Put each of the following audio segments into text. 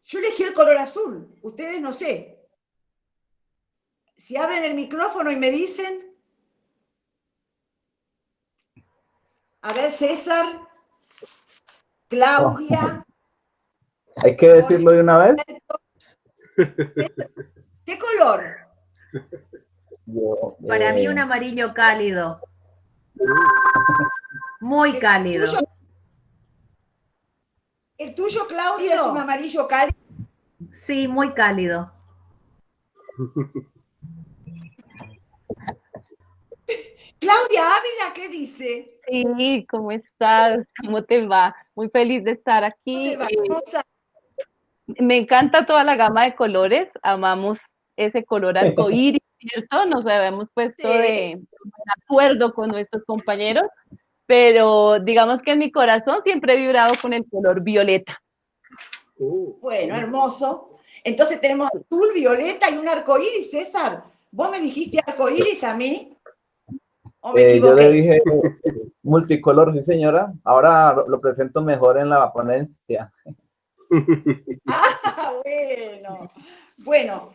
Yo elegí el color azul, ustedes no sé. Si abren el micrófono y me dicen... A ver, César, Claudia... ¿Hay que decirlo de una vez? César, ¿qué color? Para mí un amarillo cálido. Muy cálido. ¿El tuyo, Claudia, es un amarillo cálido? Sí, muy cálido. Claudia Ávila, ¿qué dice? Sí, ¿cómo estás? ¿Cómo te va? Muy feliz de estar aquí. Me encanta toda la gama de colores. Amamos ese color arcoíris, ¿cierto? Nos habíamos puesto de acuerdo con nuestros compañeros, pero digamos que en mi corazón siempre he vibrado con el color violeta. Bueno, hermoso. Entonces tenemos azul, violeta y un arcoíris, César. ¿Vos me dijiste arcoíris a mí? ¿O me equivoqué? Yo le dije multicolor, sí señora. Ahora lo presento mejor en la ponencia. Ah, bueno. Bueno,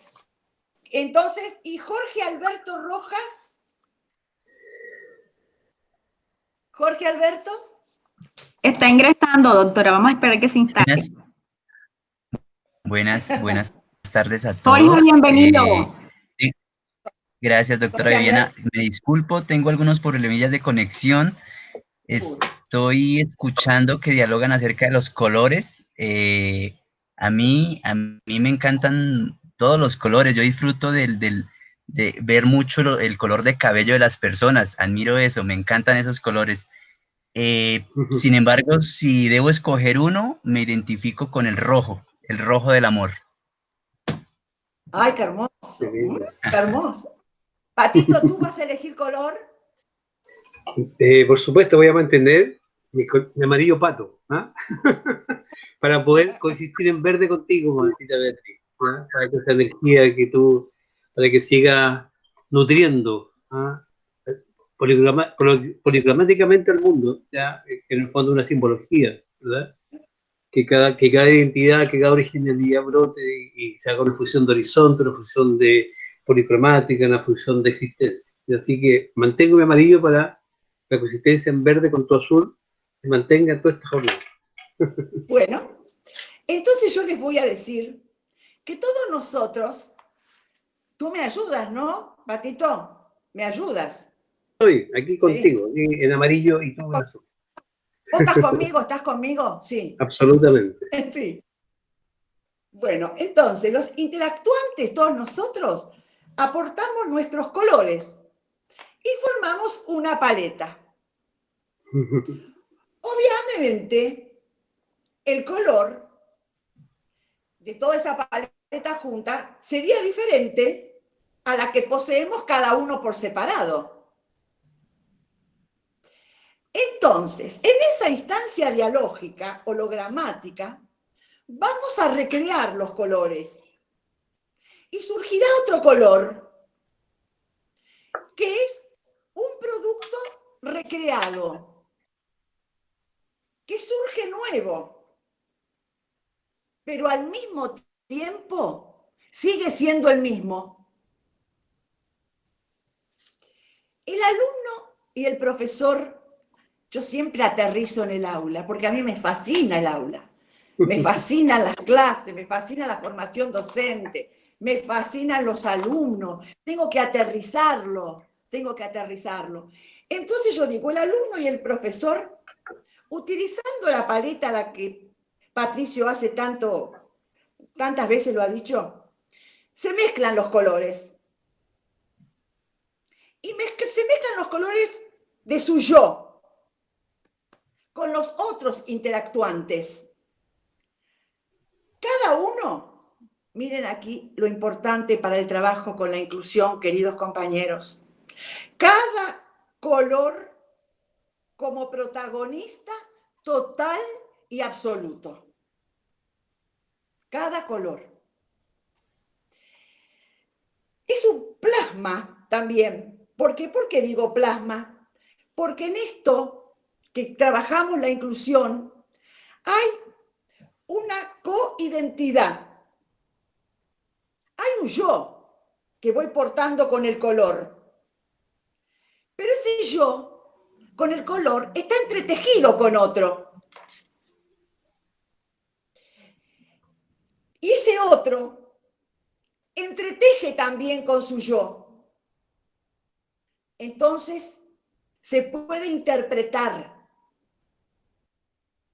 entonces, ¿y Jorge Alberto Rojas? ¿Jorge Alberto? Está ingresando, doctora. Vamos a esperar que se instale. Buenas tardes a todos. Jorge, bienvenido. Gracias, doctora Viviana. Me disculpo, tengo algunos problemillas de conexión. Estoy escuchando que dialogan acerca de los colores. A mí me encantan todos los colores. Yo disfruto de ver mucho el color de cabello de las personas. Admiro eso, me encantan esos colores. Sin embargo, si debo escoger uno, me identifico con el rojo del amor. Ay, qué hermoso, qué hermoso. Patito, ¿tú vas a elegir color? Por supuesto, voy a mantener mi amarillo pato, ¿ah? Para poder coexistir en verde contigo, maldita Beatriz, ¿ah? Para que esa energía que tú, para que siga nutriendo, ¿ah? Policromáticamente al mundo, ¿ya? En el fondo una simbología, ¿verdad? Que cada identidad, que cada originalidad brote y se haga una fusión de horizonte, una fusión de policromática, una fusión de existencia. Y así que mantengo mi amarillo para la consistencia en verde con tu azul se mantenga toda esta jornada. Bueno, entonces yo les voy a decir que todos nosotros, tú me ayudas, ¿no, Patito? ¿Me ayudas? Estoy aquí contigo, ¿sí? En amarillo y tú en azul. ¿Vos estás conmigo? ¿Estás conmigo? Sí. Absolutamente. Sí. Bueno, entonces, los interactuantes, todos nosotros, aportamos nuestros colores y formamos una paleta. Obviamente, el color de toda esa paleta junta sería diferente a la que poseemos cada uno por separado. Entonces, en esa instancia dialógica, hologramática, vamos a recrear los colores. Y surgirá otro color, que es un producto recreado, que surge nuevo, pero al mismo tiempo sigue siendo el mismo. El alumno y el profesor, yo siempre aterrizo en el aula, porque a mí me fascina el aula. Me fascinan las clases, me fascina la formación docente, me fascinan los alumnos. Tengo que aterrizarlo. Entonces yo digo, el alumno y el profesor, utilizando la paleta a la que Patricio hace tantas veces lo ha dicho, se mezclan los colores. Y se mezclan los colores de su yo con los otros interactuantes. Cada uno, miren aquí lo importante para el trabajo con la inclusión, queridos compañeros. Cada color como protagonista total y absoluto. Cada color. Es un plasma también. ¿Por qué? ¿Por qué digo plasma? Porque en esto que trabajamos la inclusión, hay una coidentidad. Hay un yo que voy portando con el color, pero ese yo con el color está entretejido con otro. Y ese otro entreteje también con su yo. Entonces, se puede interpretar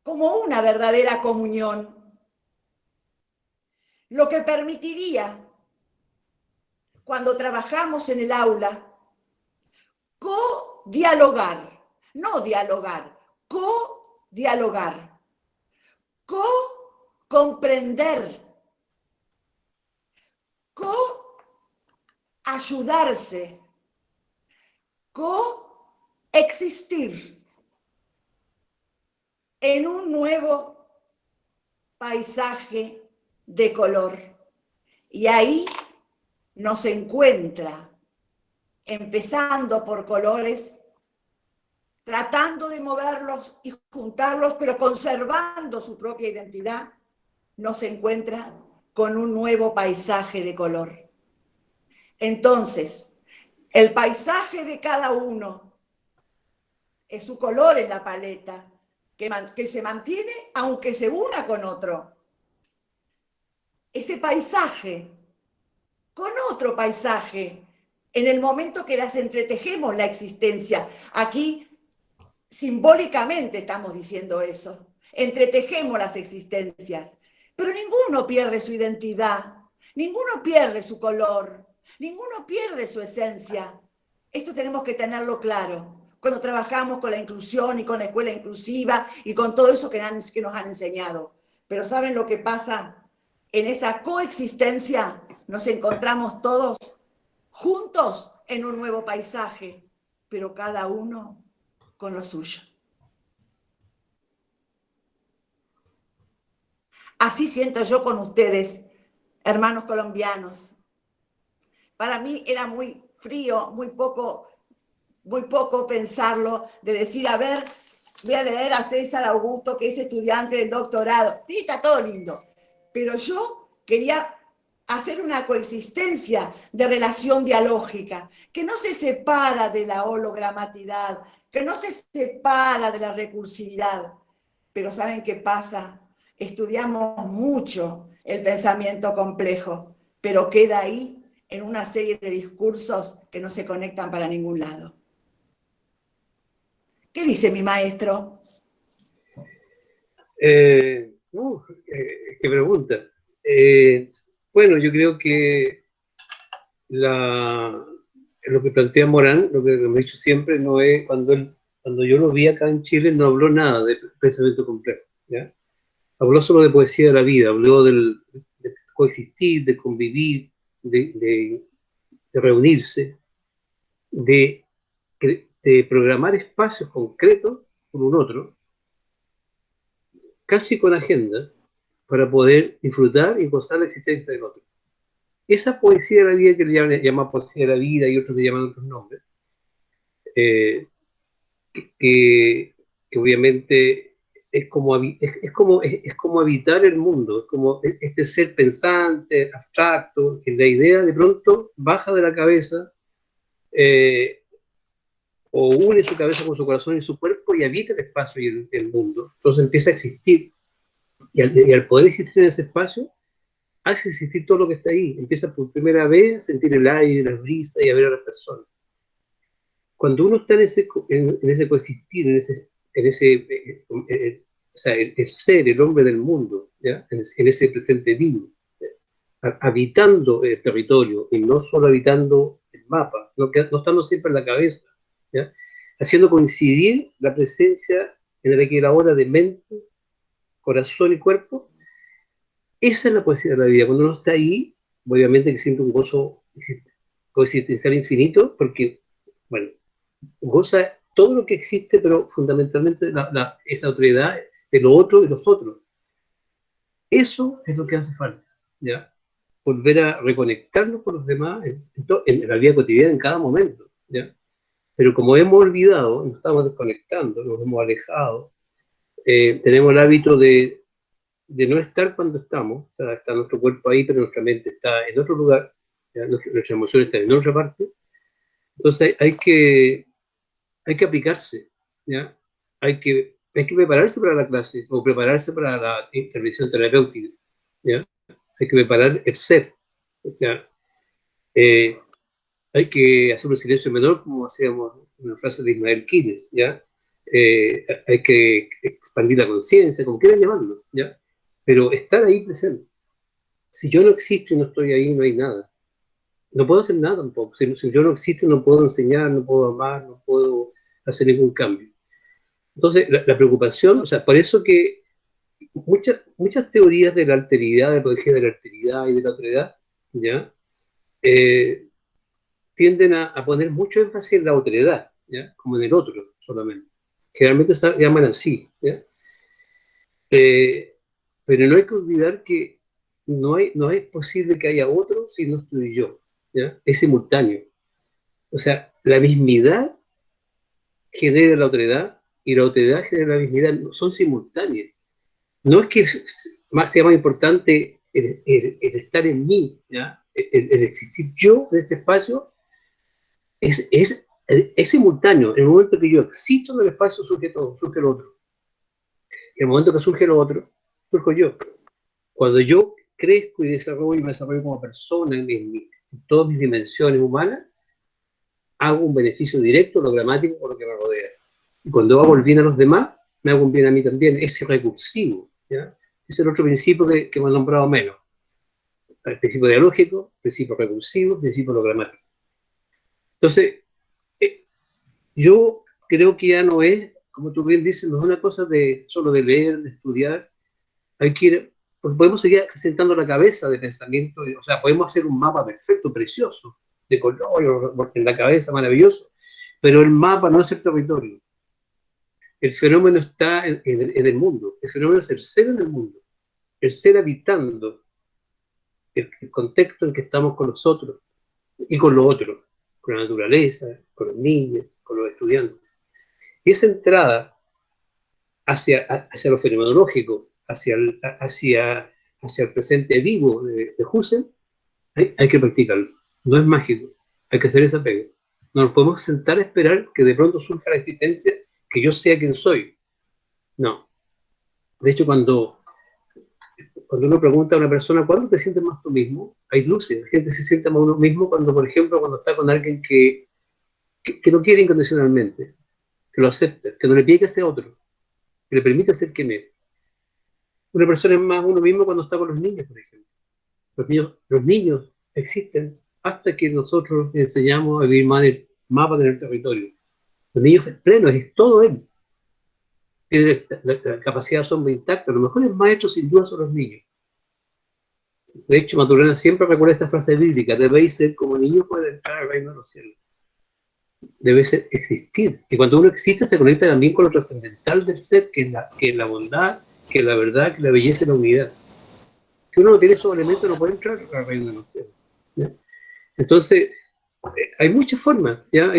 como una verdadera comunión, lo que permitiría, cuando trabajamos en el aula, co-dialogar, no dialogar, co-dialogar, co-comprender, co-ayudarse, co-existir en un nuevo paisaje de color. Y ahí nos encuentra, empezando por colores, tratando de moverlos y juntarlos, pero conservando su propia identidad, nos encuentra con un nuevo paisaje de color. Entonces, el paisaje de cada uno es su color en la paleta, que se mantiene aunque se una con otro. Ese paisaje con otro paisaje, en el momento que las entretejemos la existencia. Aquí, simbólicamente estamos diciendo eso. Entretejemos las existencias, pero ninguno pierde su identidad, ninguno pierde su color, ninguno pierde su esencia. Esto tenemos que tenerlo claro cuando trabajamos con la inclusión y con la escuela inclusiva y con todo eso que nos han enseñado. Pero ¿saben lo que pasa? En esa coexistencia nos encontramos todos juntos en un nuevo paisaje, pero cada uno con lo suyo. Así siento yo con ustedes, hermanos colombianos. Para mí era muy frío, muy poco pensarlo, de decir, a ver, voy a leer a César Augusto, que es estudiante del doctorado. Sí, está todo lindo, pero yo quería hacer una coexistencia de relación dialógica, que no se separa de la hologramatidad, que no se separa de la recursividad. Pero ¿saben qué pasa? Estudiamos mucho el pensamiento complejo, pero queda ahí en una serie de discursos que no se conectan para ningún lado. ¿Qué dice mi maestro? Qué pregunta. Bueno, yo creo que lo que plantea Morán, lo que me he dicho siempre, no es cuando yo lo vi acá en Chile, no habló nada de pensamiento complejo, ¿ya? Habló solo de poesía de la vida, habló de coexistir, de convivir, de reunirse, de programar espacios concretos con un otro, casi con agenda, para poder disfrutar y gozar la existencia del otro. Esa poesía de la vida que le llaman poesía de la vida y otros le llaman otros nombres, que obviamente es como habitar el mundo, es como este ser pensante, abstracto, que la idea de pronto baja de la cabeza o une su cabeza con su corazón y su cuerpo y habita el espacio y el mundo. Entonces empieza a existir. Y al poder existir en ese espacio, hace existir todo lo que está ahí. Empieza por primera vez a sentir el aire, la brisa y a ver a las personas. Cuando uno está en ese coexistir, o sea, el ser, el hombre del mundo, ¿ya? En ese presente vivo, habitando el territorio y no solo habitando el mapa, no estando siempre en la cabeza, ¿ya? Haciendo coincidir la presencia en el aquí y la ahora de mente, corazón y cuerpo. Esa es la poesía de la vida. Cuando uno está ahí, obviamente que siente un gozo coexistencial infinito, porque, bueno, goza todo lo que existe, pero fundamentalmente esa autoridad de lo otro y los otros. Eso es lo que hace falta, ¿ya? Volver a reconectarnos con los demás en la vida cotidiana, en cada momento, ¿ya? Pero como hemos olvidado, nos estamos desconectando, nos hemos alejado, tenemos el hábito de de no estar cuando estamos, o sea, está nuestro cuerpo ahí, pero nuestra mente está en otro lugar, ¿ya? Nuestras emociones están en otra parte. Entonces hay que aplicarse, ¿ya? Hay que prepararse para la clase o prepararse para la intervención terapéutica, ¿ya? Hay que preparar el ser, o sea, hay que hacer un silencio menor, como hacíamos una frase de Ismael Quines, ¿ya? Hay que expandir la conciencia, como quieran llamarlo, ¿ya? Pero estar ahí presente. Si yo no existo y no estoy ahí, no hay nada. No puedo hacer nada tampoco. Si yo no existo, no puedo enseñar, no puedo amar, no puedo hacer ningún cambio. Entonces, la preocupación, o sea, por eso que muchas teorías de la alteridad, de la alteridad y de la otredad, ¿ya? Tienden a poner mucho énfasis en la otredad, ¿ya? Como en el otro solamente. Generalmente se llaman así, ¿ya? Pero no hay que olvidar que no es posible que haya otro si no estoy yo, ¿ya? Es simultáneo. O sea, la mismidad genera la otredad y la otredad genera la mismidad, son simultáneas. No es que sea más importante el estar en mí, ¿ya? El existir yo en este espacio es simultáneo. En el momento que yo existo en el espacio surge todo, surge el otro. En el momento que surge lo otro, surjo yo. Cuando yo crezco y me desarrollo como persona en todas mis dimensiones humanas, hago un beneficio directo, logramático, por lo que me rodea. Y cuando hago el bien a los demás, me hago un bien a mí también. Es recursivo, ¿ya? Es el otro principio que hemos nombrado menos. El principio dialógico, principio recursivo, principio logramático. Entonces, yo creo que ya no es, como tú bien dices, no es una cosa solo de leer, de estudiar. Hay que ir, porque podemos seguir sentando la cabeza de pensamiento, o sea, podemos hacer un mapa perfecto, precioso, de color, en la cabeza, maravilloso, pero el mapa no es el territorio. El fenómeno está en el mundo. El fenómeno es el ser en el mundo. El ser habitando el contexto en que estamos con los otros y con lo otro, con la naturaleza, con los niños, con los estudiantes. Y esa entrada hacia lo fenomenológico, hacia el presente vivo de Husserl, hay que practicarlo. No es mágico. Hay que hacer esa pega. No nos podemos sentar a esperar que de pronto surja la existencia, que yo sea quien soy. No. De hecho, cuando uno pregunta a una persona, ¿cuándo te sientes más tú mismo? Hay luces. La gente se siente más uno mismo cuando, por ejemplo, cuando está con alguien que lo quiere incondicionalmente, que lo acepta, que no le pide que sea otro, que le permite ser quien es. Una persona es más uno mismo cuando está con los niños, por ejemplo. Los niños existen hasta que nosotros les enseñamos a vivir más en el mapa del territorio. Los niños plenos, es todo él. Tiene la capacidad de asombro intacta. Los mejores maestros, sin duda, son los niños. De hecho, Maturana siempre recuerda esta frase bíblica: debéis ser como niños para entrar al reino de los cielos. Debe ser existir. Y cuando uno existe, se conecta también con lo trascendental del ser, que es la bondad, que es la verdad, que es la belleza y la unidad. Si uno no tiene esos elementos, no puede entrar al reino de los cielos, ¿ya? Entonces, hay muchas formas, ¿ya?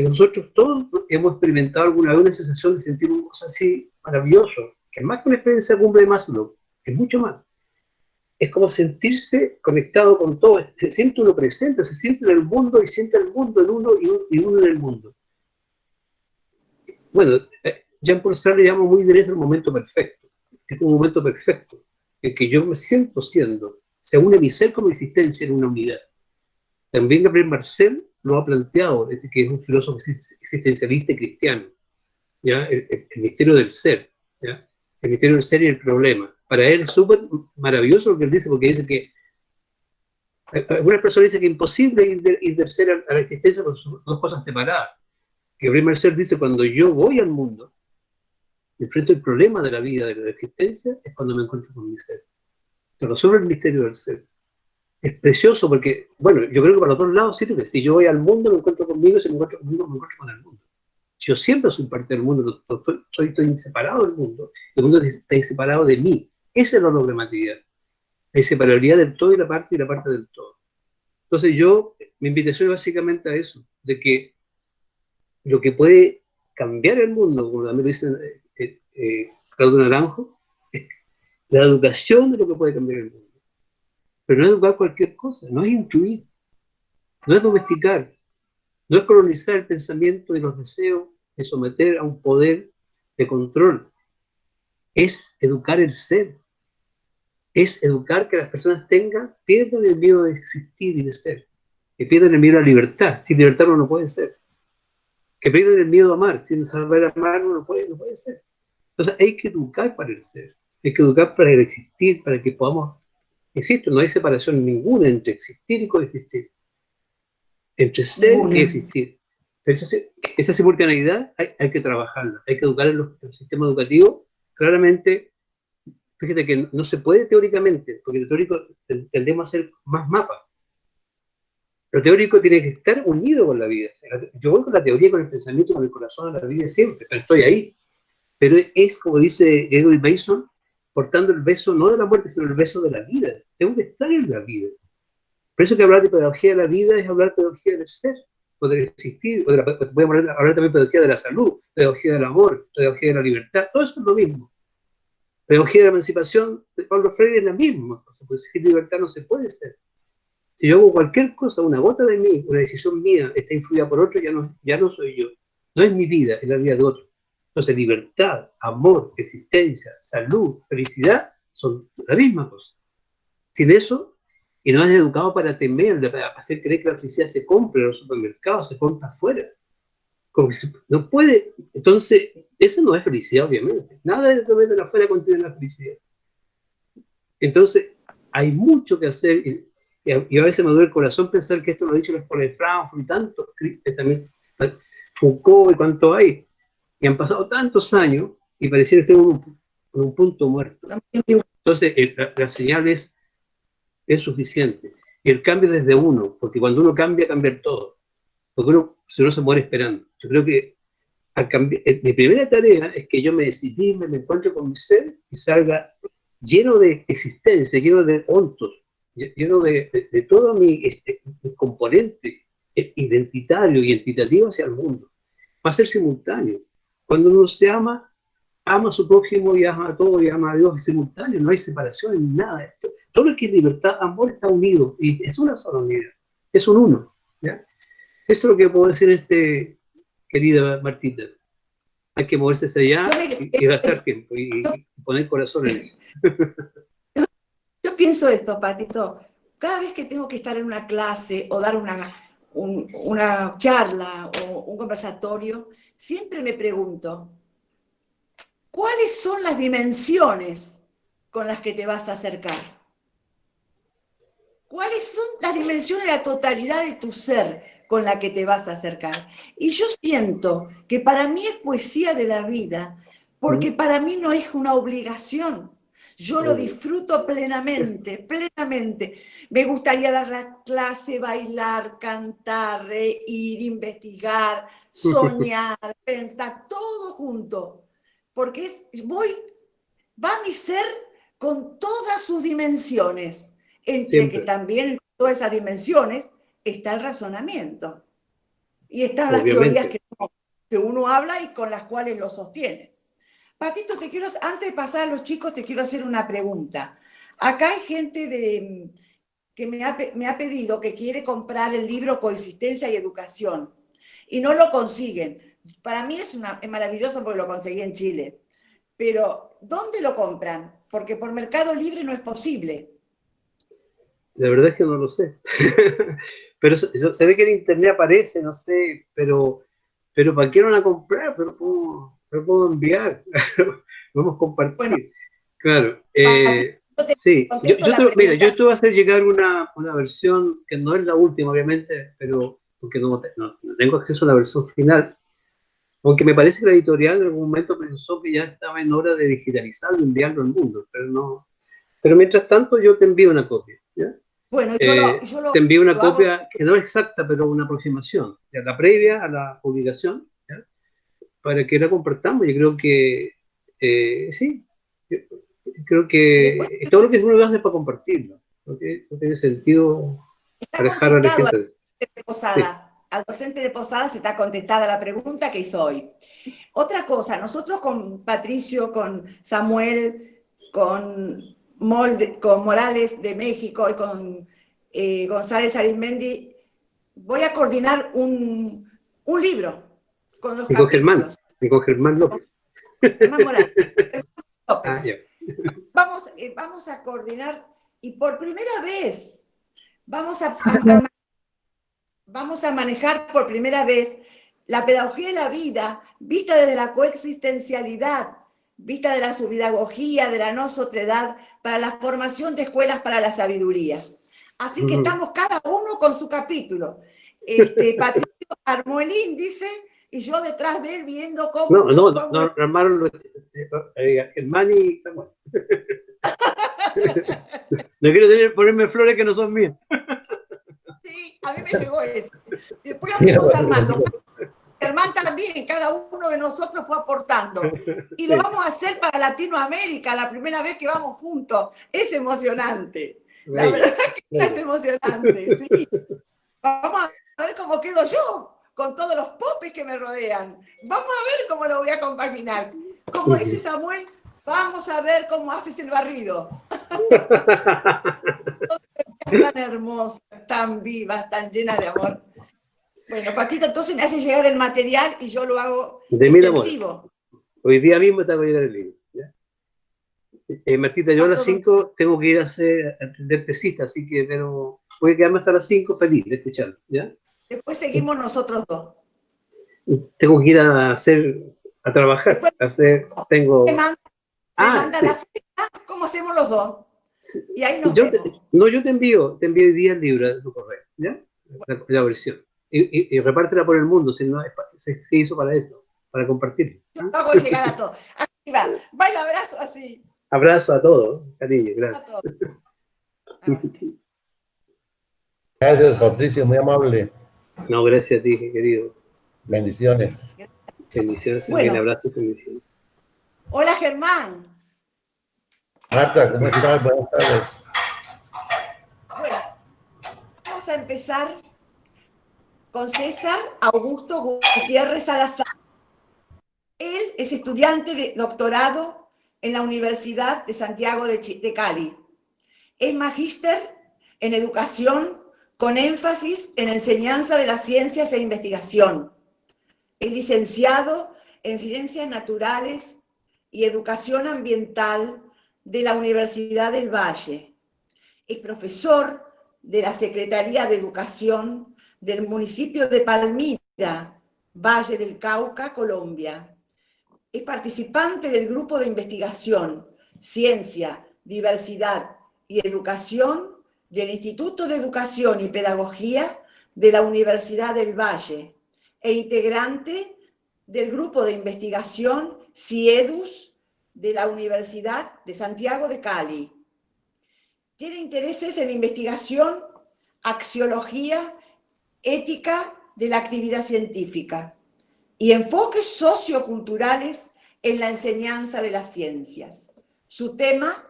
Nosotros todos hemos experimentado alguna vez una sensación de sentir una cosa así maravilloso, que es más que una experiencia cumbre de Maslow, es mucho más. Es como sentirse conectado con todo, se siente uno presente, se siente en el mundo y siente el mundo en uno y uno en el mundo. Bueno, Jean-Paul Sartre llama muy bien eso el momento perfecto. Es un momento perfecto, en que yo me siento siendo, se une mi ser con mi existencia en una unidad. También Gabriel Marcel lo ha planteado, que es un filósofo existencialista y cristiano, ¿ya? El misterio del ser, ¿ya? El misterio del ser y el problema. Para él es súper maravilloso lo que él dice, porque dice que algunas personas dicen que es imposible ir del ser a la existencia, porque son dos cosas separadas. Gabriel Marcel dice: cuando yo voy al mundo, enfrento el problema de la vida, de la existencia, es cuando me encuentro con mi ser. Se resuelve el misterio del ser. Es precioso porque, bueno, yo creo que para los dos lados sirve. Si yo voy al mundo, me encuentro conmigo; si me encuentro conmigo, me encuentro con el mundo. Yo siempre soy parte del mundo, estoy inseparado del mundo. El mundo está inseparado de mí. Esa es la logramatividad. La inseparabilidad del todo y la parte del todo. Entonces mi invitación es básicamente a eso, de que lo que puede cambiar el mundo, como también lo dice Claudio Naranjo, La educación es lo que puede cambiar el mundo. Pero no es educar cualquier cosa, no es instruir, no es domesticar, no es colonizar el pensamiento y los deseos, de someter a un poder de control. Es educar el ser. Es educar que las personas pierdan el miedo de existir y de ser. Que pierdan el miedo a la libertad. Sin libertad uno no puede ser. Que pierdan el miedo a amar. Sin saber amar uno no puede ser. Entonces hay que educar para el ser. Hay que educar para el existir, para que podamos... Insisto, no hay separación ninguna entre existir y coexistir. Entre ser y existir. Pero esa simultaneidad hay que trabajarla. Hay que educar en el sistema educativo. Claramente, fíjate que no se puede teóricamente, porque el teórico tendemos a hacer más mapas. Lo teórico tiene que estar unido con la vida. Yo voy con la teoría, con el pensamiento, con el corazón a la vida siempre, pero estoy ahí. Pero es, como dice Gregory Mason, portando el beso no de la muerte, sino el beso de la vida. Tengo que estar en la vida. Por eso que hablar de pedagogía de la vida es hablar de pedagogía del ser, o del existir, podemos hablar también de pedagogía de la salud, pedagogía del amor, pedagogía de la libertad, todo eso es lo mismo. Pedagogía de la emancipación de Pablo Freire es la misma, pues sin libertad no se puede ser. Si yo hago cualquier cosa, una gota de mí, una decisión mía, está influida por otro, ya no soy yo. No es mi vida, es la vida de otro. Entonces, libertad, amor, existencia, salud, felicidad, son la misma cosa. Sin eso, y no es educado para temer, para hacer creer que la felicidad se compra en los supermercados, se compra afuera. Como que no puede. Entonces, eso no es felicidad, obviamente. Nada de lo que venden afuera contiene la felicidad. Entonces, hay mucho que hacer. Y a veces me duele el corazón pensar que esto lo ha dicho la Escuela de Frankfurt y tantos, también Foucault y cuánto hay. Y han pasado tantos años y pareciera que estamos en un punto muerto. Entonces, la señal es suficiente. Y el cambio desde uno, porque cuando uno cambia, cambia todo. Porque uno, si no, se muere esperando. Yo creo que mi primera tarea es que yo me decidí, me encuentre con mi ser y salga lleno de existencia, lleno de ontos, lleno de todo mi componente identitario y entitativo hacia el mundo. Va a ser simultáneo. Cuando uno se ama a su prójimo y ama a todo y ama a Dios, es simultáneo, no hay separación en nada. Todo lo que es libertad, amor está unido y es una sola unidad, es un uno. ¿Ya? Eso es lo que puedo decir, querida Martita. Hay que moverse hacia allá y gastar tiempo y poner corazón en eso. Yo pienso esto, Patito. Cada vez que tengo que estar en una clase o dar una charla o un conversatorio, siempre me pregunto, ¿cuáles son las dimensiones con las que te vas a acercar? ¿Cuáles son las dimensiones de la totalidad de tu ser con la que te vas a acercar? Y yo siento que para mí es poesía de la vida, porque para mí no es una obligación. Yo lo disfruto plenamente, plenamente. Me gustaría dar la clase, bailar, cantar, reír, investigar, soñar, pensar, todo junto. Porque va mi ser con todas sus dimensiones. Entre que también en todas esas dimensiones está el razonamiento. Y están las teorías que uno habla y con las cuales lo sostiene. Patito, antes de pasar a los chicos, te quiero hacer una pregunta. Acá hay gente que me ha pedido que quiere comprar el libro Coexistencia y Educación y no lo consiguen. Para mí es maravilloso porque lo conseguí en Chile. Pero, ¿dónde lo compran? Porque por Mercado Libre no es posible. La verdad es que no lo sé. Pero se ve que en internet aparece, no sé, pero ¿para qué no la comprar? Pero puedo enviar, vamos a compartir. Bueno, claro. Sí, mira, yo te voy a hacer llegar una versión que no es la última, obviamente, pero porque no tengo acceso a la versión final, aunque me parece que la editorial en algún momento pensó que ya estaba en hora de digitalizarlo y enviarlo al mundo, pero no. Pero mientras tanto yo te envío una copia, ¿ya? Bueno, te envío una copia que no es exacta, pero una aproximación, ya, la previa a la publicación, ¿ya? Para que la compartamos. Yo creo que sí, creo que todo lo que uno hace es para compartirlo, no tiene sentido alejar a la gente. Al docente de Posadas está contestada la pregunta que hizo hoy. Otra cosa, nosotros con Patricio, con Samuel, con Morales de México y con González Arizmendi, voy a coordinar un libro con los capítulos. Y con Germán López. Germán Morales. Germán López. Ah, ya. Vamos a coordinar y por primera vez vamos a manejar por primera vez la pedagogía de la vida vista desde la coexistencialidad, vista de la subpedagogía, de la nosotredad, para la formación de escuelas para la sabiduría. Así que estamos cada uno con su capítulo. Patricio armó el índice y yo detrás de él viendo cómo... No, armaron Germán y Samuel. No quiero ponerme flores que no son mías. Sí, a mí me llegó eso. Después lo fuimos armando. Germán también, cada uno de nosotros fue aportando. Y lo vamos a hacer para Latinoamérica, la primera vez que vamos juntos. Es emocionante. La verdad que es emocionante, sí. Vamos a ver cómo quedo yo, con todos los popes que me rodean. Vamos a ver cómo lo voy a compaginar. Como dice Samuel, vamos a ver cómo haces el barrido. Tan hermosas, tan vivas, tan llenas de amor. Bueno, Patito, entonces me hace llegar el material y yo lo hago de intensivo. Hoy día mismo te voy a llegar el libro. Martita, yo a las 5 tengo que ir a atender pesita, así que pero voy a quedarme hasta las 5 feliz de escucharlo, ¿ya? Después seguimos nosotros dos. Tengo que ir a trabajar. Después, tengo... me manda sí. la fecha, ¿cómo hacemos los dos? Y ahí nos vemos. Yo te envío hoy día el libro a tu correo, ¿ya? La versión. Y repártela por el mundo, si no se hizo para eso, para compartir. Yo hago llegar a todos. Así va el abrazo así. Abrazo a todos, cariño, gracias. A todos. Gracias, Patricio, muy amable. No, gracias a ti, querido. Bendiciones. Bendiciones, Bueno. un abrazo y bendiciones. Hola, Germán. Marta, ¿cómo estás? Buenas tardes. Bueno, vamos a empezar con César Augusto Gutiérrez Salazar. Él es estudiante de doctorado en la Universidad de Santiago de Cali. Es magíster en educación con énfasis en enseñanza de las ciencias e investigación. Es licenciado en Ciencias Naturales y Educación Ambiental de la Universidad del Valle. Es profesor de la Secretaría de Educación del municipio de Palmira, Valle del Cauca, Colombia. Es participante del grupo de investigación Ciencia, Diversidad y Educación del Instituto de Educación y Pedagogía de la Universidad del Valle e integrante del grupo de investigación CIEDUS de la Universidad de Santiago de Cali. Tiene intereses en investigación, axiología, ética de la actividad científica y enfoques socioculturales en la enseñanza de las ciencias. Su tema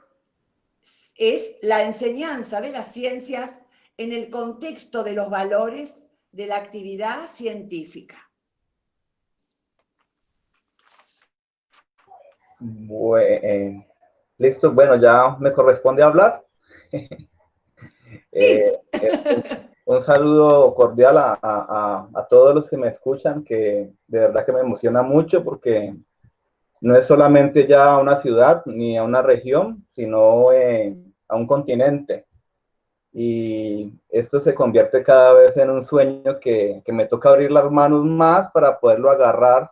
es la enseñanza de las ciencias en el contexto de los valores de la actividad científica. Listo, bueno, ya me corresponde hablar. Un saludo cordial a todos los que me escuchan, que de verdad que me emociona mucho porque no es solamente ya una ciudad ni a una región, sino a un continente. Y esto se convierte cada vez en un sueño que me toca abrir las manos más para poderlo agarrar,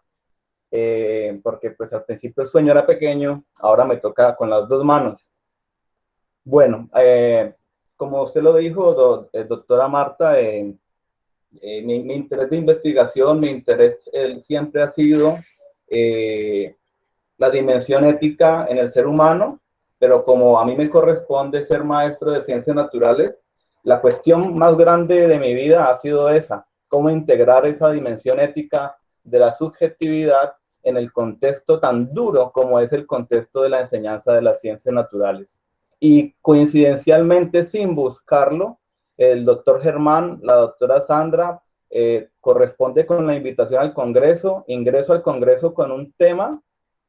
porque pues al principio el sueño era pequeño, ahora me toca con las dos manos. Bueno, como usted lo dijo, doctora Marta, mi interés de investigación, mi interés siempre ha sido la dimensión ética en el ser humano, pero como a mí me corresponde ser maestro de ciencias naturales, la cuestión más grande de mi vida ha sido esa, cómo integrar esa dimensión ética de la subjetividad en el contexto tan duro como es el contexto de la enseñanza de las ciencias naturales. Y coincidencialmente, sin buscarlo, el doctor Germán, la doctora Sandra, corresponde con la invitación al Congreso, ingreso al Congreso con un tema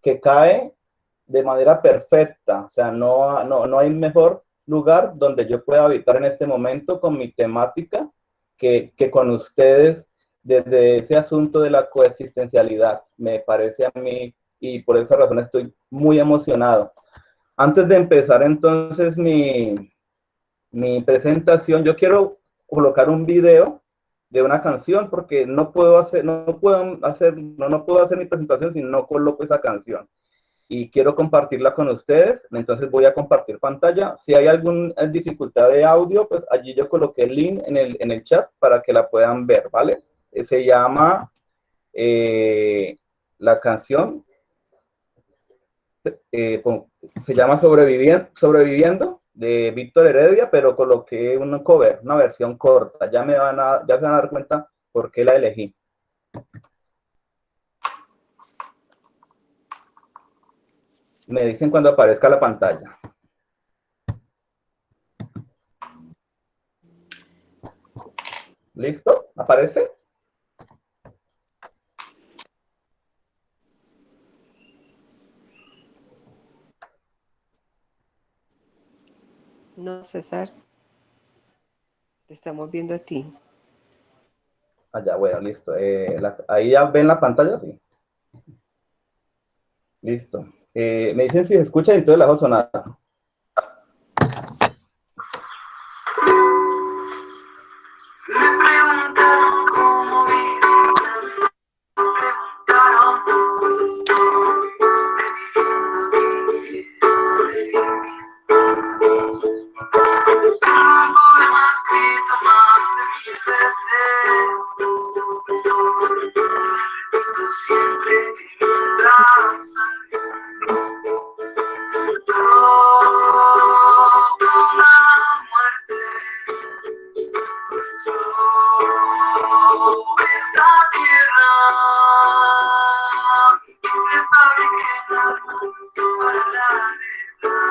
que cae de manera perfecta. O sea, no hay mejor lugar donde yo pueda habitar en este momento con mi temática que con ustedes desde ese asunto de la coexistencialidad. Me parece a mí, y por esa razón estoy muy emocionado. Antes de empezar entonces mi presentación, yo quiero colocar un video de una canción porque no puedo hacer mi presentación si no coloco esa canción. Y quiero compartirla con ustedes, entonces voy a compartir pantalla. Si hay alguna dificultad de audio, pues allí yo coloqué el link en el chat para que la puedan ver, ¿vale? Se llama la canción, se llama Sobreviviendo de Víctor Heredia, pero coloqué un cover, una versión corta. Ya se van a dar cuenta por qué la elegí. Me dicen cuando aparezca la pantalla. ¿Listo? ¿Aparece? No, César, te estamos viendo a ti. Allá, bueno, listo. Ahí ya ven la pantalla, sí. Listo. Me dicen si se escucha y entonces la hago sonar. Me preguntaron cómo vivía, me preguntaron sobreviviendo. Tengo un poema escrito más de 1000 veces. Me repito siempre que mientras la muerte sobre esta tierra y se fabriquen armas para la guerra.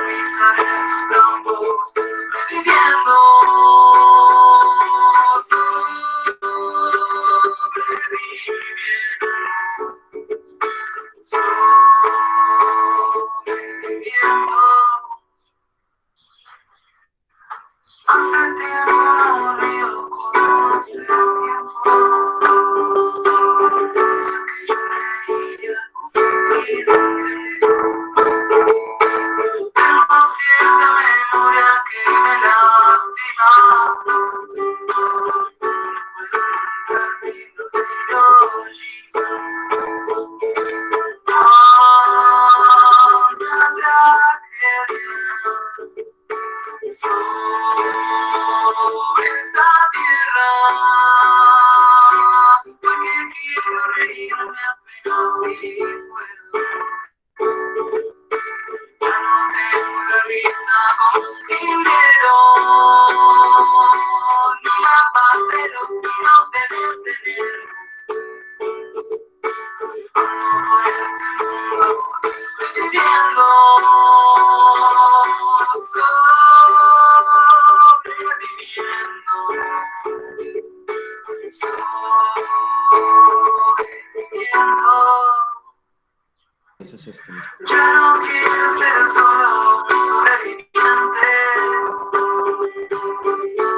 Pisar estos campos sobreviviendo, hace tiempo no río como hace tiempo. Eso que yo reía confundirme. Tengo cierta memoria que me lastima. No puedo olvidar mi Hiroshima. Tanta tragedia sobre esta tierra, porque quiero reírme apenas si puedo. Ya no tengo la risa como un jilguero, ni la paz de los pinos debes tener. Ando por este mundo sobreviviendo, ya no quiero ser solo un sobreviviente.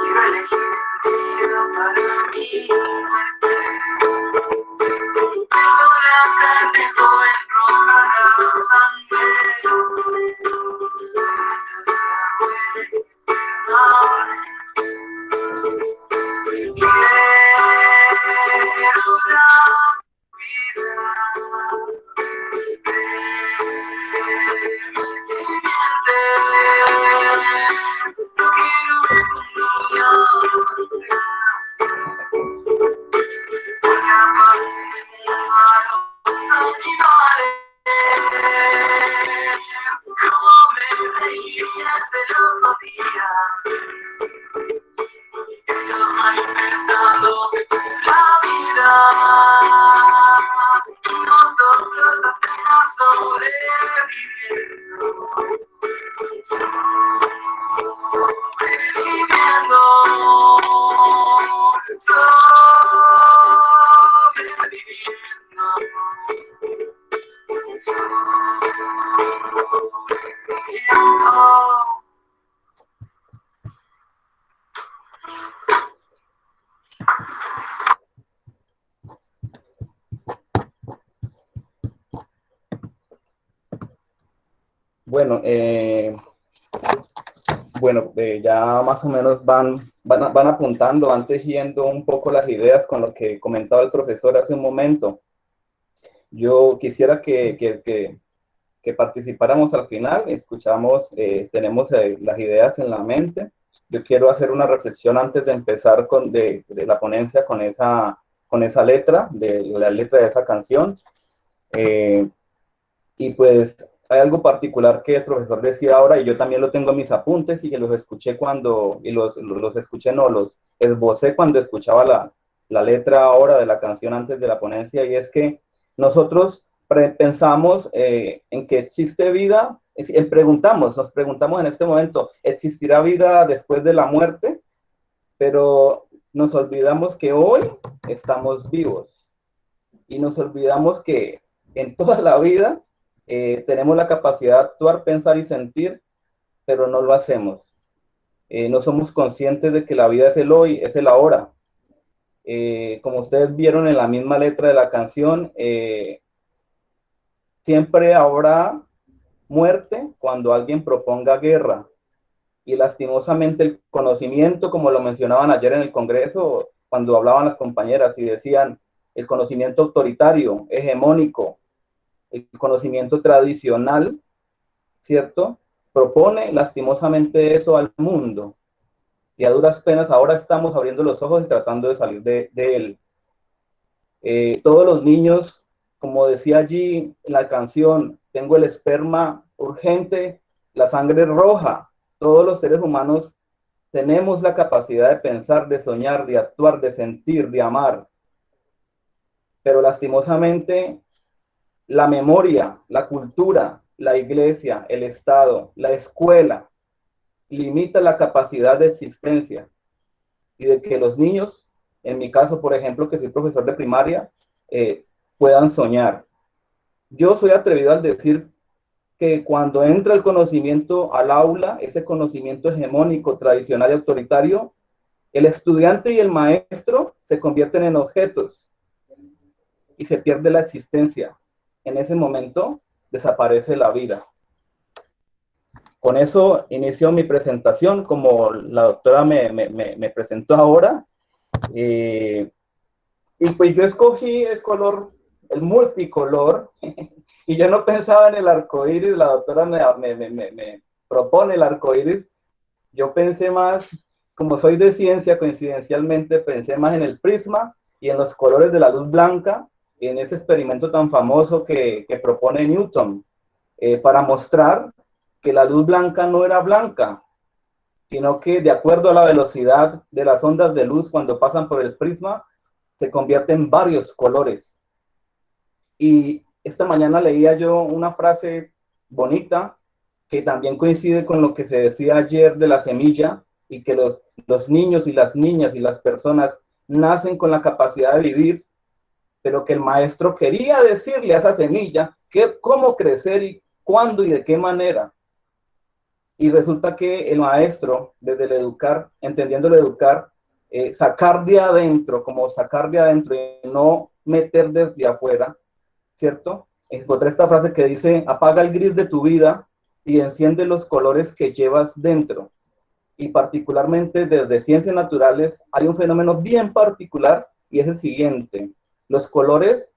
Quiero elegir el día para mi muerte. Tengo la carne joven roja la sangre. Quiero la vida. No quiero un día voy a pasar a los animales. Como me reía ese otro día, ellos manifestándose con la vida y nosotros apenas sobreviviendo. Sobreviviendo. Bueno, ya más o menos van apuntando, van tejiendo un poco las ideas con lo que comentaba el profesor hace un momento. Yo quisiera que participáramos al final, escuchamos, tenemos las ideas en la mente. Yo quiero hacer una reflexión antes de empezar de la ponencia con esa letra, de la letra de esa canción. Y pues hay algo particular que el profesor decía ahora, y yo también lo tengo en mis apuntes, y que los escuché los escuché, no, los esbocé cuando escuchaba la letra ahora de la canción antes de la ponencia, y es que nosotros pensamos en que existe vida, nos preguntamos en este momento, ¿existirá vida después de la muerte? Pero nos olvidamos que hoy estamos vivos, y nos olvidamos que en toda la vida tenemos la capacidad de actuar, pensar y sentir, pero no lo hacemos. No somos conscientes de que la vida es el hoy, es el ahora. Como ustedes vieron en la misma letra de la canción, siempre habrá muerte cuando alguien proponga guerra. Y lastimosamente el conocimiento, como lo mencionaban ayer en el Congreso, cuando hablaban las compañeras y decían, el conocimiento autoritario, hegemónico, el conocimiento tradicional, ¿cierto? Propone lastimosamente eso al mundo. Y a duras penas ahora estamos abriendo los ojos y tratando de salir de él. Todos los niños, como decía allí en la canción, tengo el esperma urgente, la sangre roja. Todos los seres humanos tenemos la capacidad de pensar, de soñar, de actuar, de sentir, de amar. Pero lastimosamente la memoria, la cultura, la iglesia, el Estado, la escuela, limita la capacidad de existencia y de que los niños, en mi caso, por ejemplo, que soy profesor de primaria, puedan soñar. Yo soy atrevido al decir que cuando entra el conocimiento al aula, ese conocimiento hegemónico, tradicional y autoritario, el estudiante y el maestro se convierten en objetos y se pierde la existencia. En ese momento desaparece la vida. Con eso inicio mi presentación, como la doctora me presentó ahora. Y pues yo escogí el color, el multicolor, y yo no pensaba en el arco iris. La doctora me propone el arco iris. Yo pensé más, como soy de ciencia, coincidencialmente pensé más en el prisma y en los colores de la luz blanca, en ese experimento tan famoso que propone Newton, para mostrar que la luz blanca no era blanca, sino que de acuerdo a la velocidad de las ondas de luz cuando pasan por el prisma, se convierte en varios colores. Y esta mañana leía yo una frase bonita que también coincide con lo que se decía ayer de la semilla, y que los niños y las niñas y las personas nacen con la capacidad de vivir, pero que el maestro quería decirle a esa semilla cómo crecer y cuándo y de qué manera. Y resulta que el maestro, desde el educar, entendiendo el educar, sacar de adentro, como sacar de adentro y no meter desde afuera, ¿cierto? Encontré esta frase que dice, apaga el gris de tu vida y enciende los colores que llevas dentro. Y particularmente desde ciencias naturales hay un fenómeno bien particular, y es el siguiente. Los colores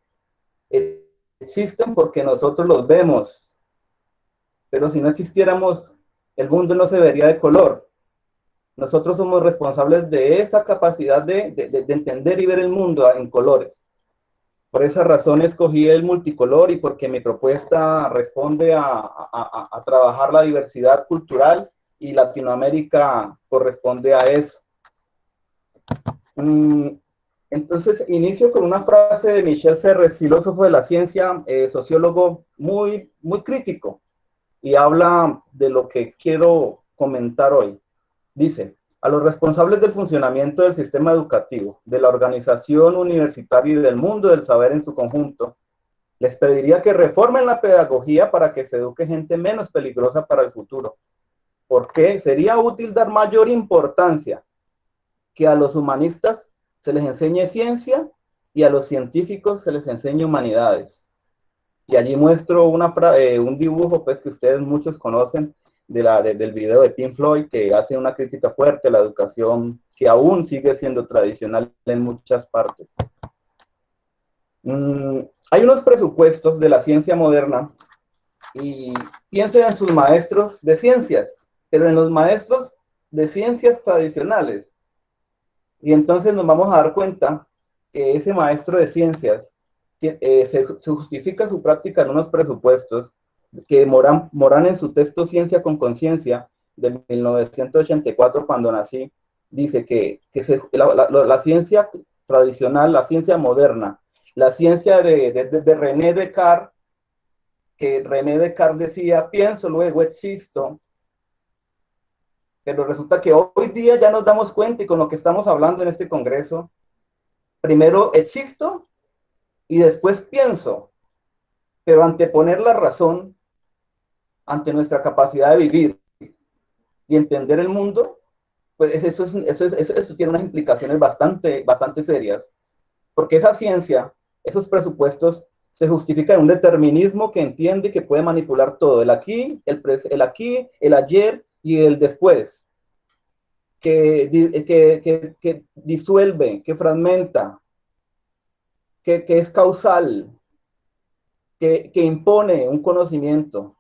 existen porque nosotros los vemos, pero si no existiéramos, el mundo no se vería de color. Nosotros somos responsables de esa capacidad de entender y ver el mundo en colores. Por esa razón escogí el multicolor, y porque mi propuesta responde a trabajar la diversidad cultural, y Latinoamérica corresponde a eso. Entonces, inicio con una frase de Michel Serres, filósofo de la ciencia, sociólogo muy crítico, y habla de lo que quiero comentar hoy. Dice, a los responsables del funcionamiento del sistema educativo, de la organización universitaria y del mundo del saber en su conjunto, les pediría que reformen la pedagogía para que se eduque gente menos peligrosa para el futuro. Porque sería útil dar mayor importancia que a los humanistas se les enseñe ciencia y a los científicos se les enseñe humanidades. Y allí muestro un dibujo pues, que ustedes muchos conocen del video de Pink Floyd, que hace una crítica fuerte a la educación que aún sigue siendo tradicional en muchas partes. Hay unos presupuestos de la ciencia moderna y piensen en sus maestros de ciencias, pero en los maestros de ciencias tradicionales. Y entonces nos vamos a dar cuenta que ese maestro de ciencias se justifica su práctica en unos presupuestos que Morán en su texto Ciencia con Conciencia de 1984, cuando nací, dice que la ciencia tradicional, la ciencia moderna, la ciencia de René Descartes, que René Descartes decía, pienso, luego existo, pero resulta que hoy día ya nos damos cuenta, y con lo que estamos hablando en este congreso, primero existo y después pienso, pero anteponer la razón ante nuestra capacidad de vivir y entender el mundo, pues eso tiene unas implicaciones bastante serias, porque esa ciencia, esos presupuestos, se justifican en un determinismo que entiende que puede manipular todo, el aquí, el ayer y el después, que disuelve, que fragmenta, que es causal, que impone un conocimiento,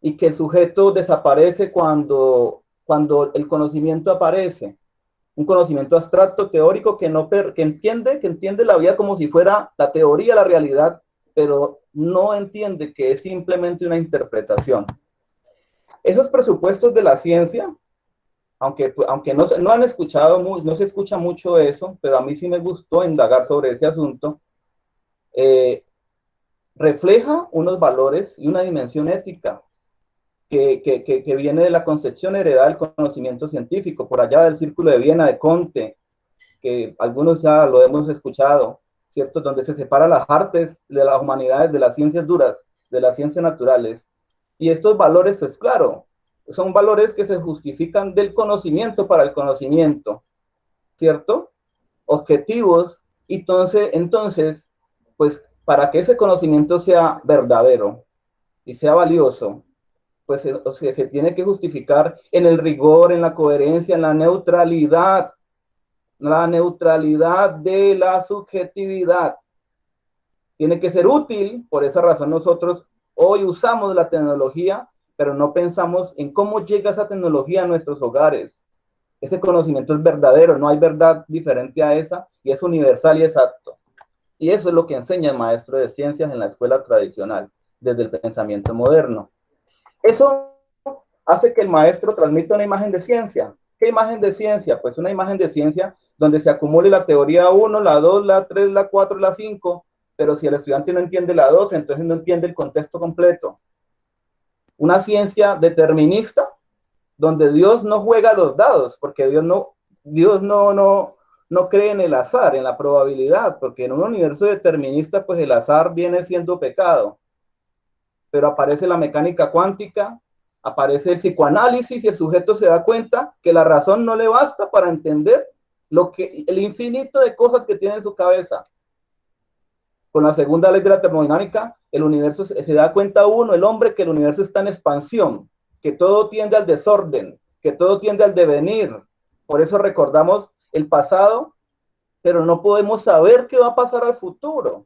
y que el sujeto desaparece cuando el conocimiento aparece. Un conocimiento abstracto, teórico, que entiende la vida como si fuera la teoría, la realidad, pero no entiende que es simplemente una interpretación. Esos presupuestos de la ciencia, aunque no han escuchado, no se escucha mucho eso, pero a mí sí me gustó indagar sobre ese asunto, refleja unos valores y una dimensión ética que viene de la concepción heredada del conocimiento científico, por allá del Círculo de Viena de Comte, que algunos ya lo hemos escuchado, ¿cierto? Donde se separan las artes de las humanidades, de las ciencias duras, de las ciencias naturales. Y estos valores, pues claro, son valores que se justifican del conocimiento para el conocimiento, ¿cierto? Objetivos, y entonces, pues para que ese conocimiento sea verdadero y sea valioso, pues se tiene que justificar en el rigor, en la coherencia, en la neutralidad de la subjetividad. Tiene que ser útil, por esa razón nosotros hoy usamos la tecnología, pero no pensamos en cómo llega esa tecnología a nuestros hogares. Ese conocimiento es verdadero, no hay verdad diferente a esa, y es universal y exacto. Y eso es lo que enseña el maestro de ciencias en la escuela tradicional, desde el pensamiento moderno. Eso hace que el maestro transmita una imagen de ciencia. ¿Qué imagen de ciencia? Pues una imagen de ciencia donde se acumule la teoría 1, la 2, la 3, la 4, la 5, pero si el estudiante no entiende la 2, entonces no entiende el contexto completo. Una ciencia determinista, donde Dios no juega los dados, porque Dios no cree en el azar, en la probabilidad, porque en un universo determinista, pues el azar viene siendo pecado. Pero aparece la mecánica cuántica, aparece el psicoanálisis, y el sujeto se da cuenta que la razón no le basta para entender el infinito de cosas que tiene en su cabeza. Con la segunda ley de la termodinámica, el universo se da cuenta el hombre, que el universo está en expansión, que todo tiende al desorden, que todo tiende al devenir. Por eso recordamos el pasado, pero no podemos saber qué va a pasar al futuro.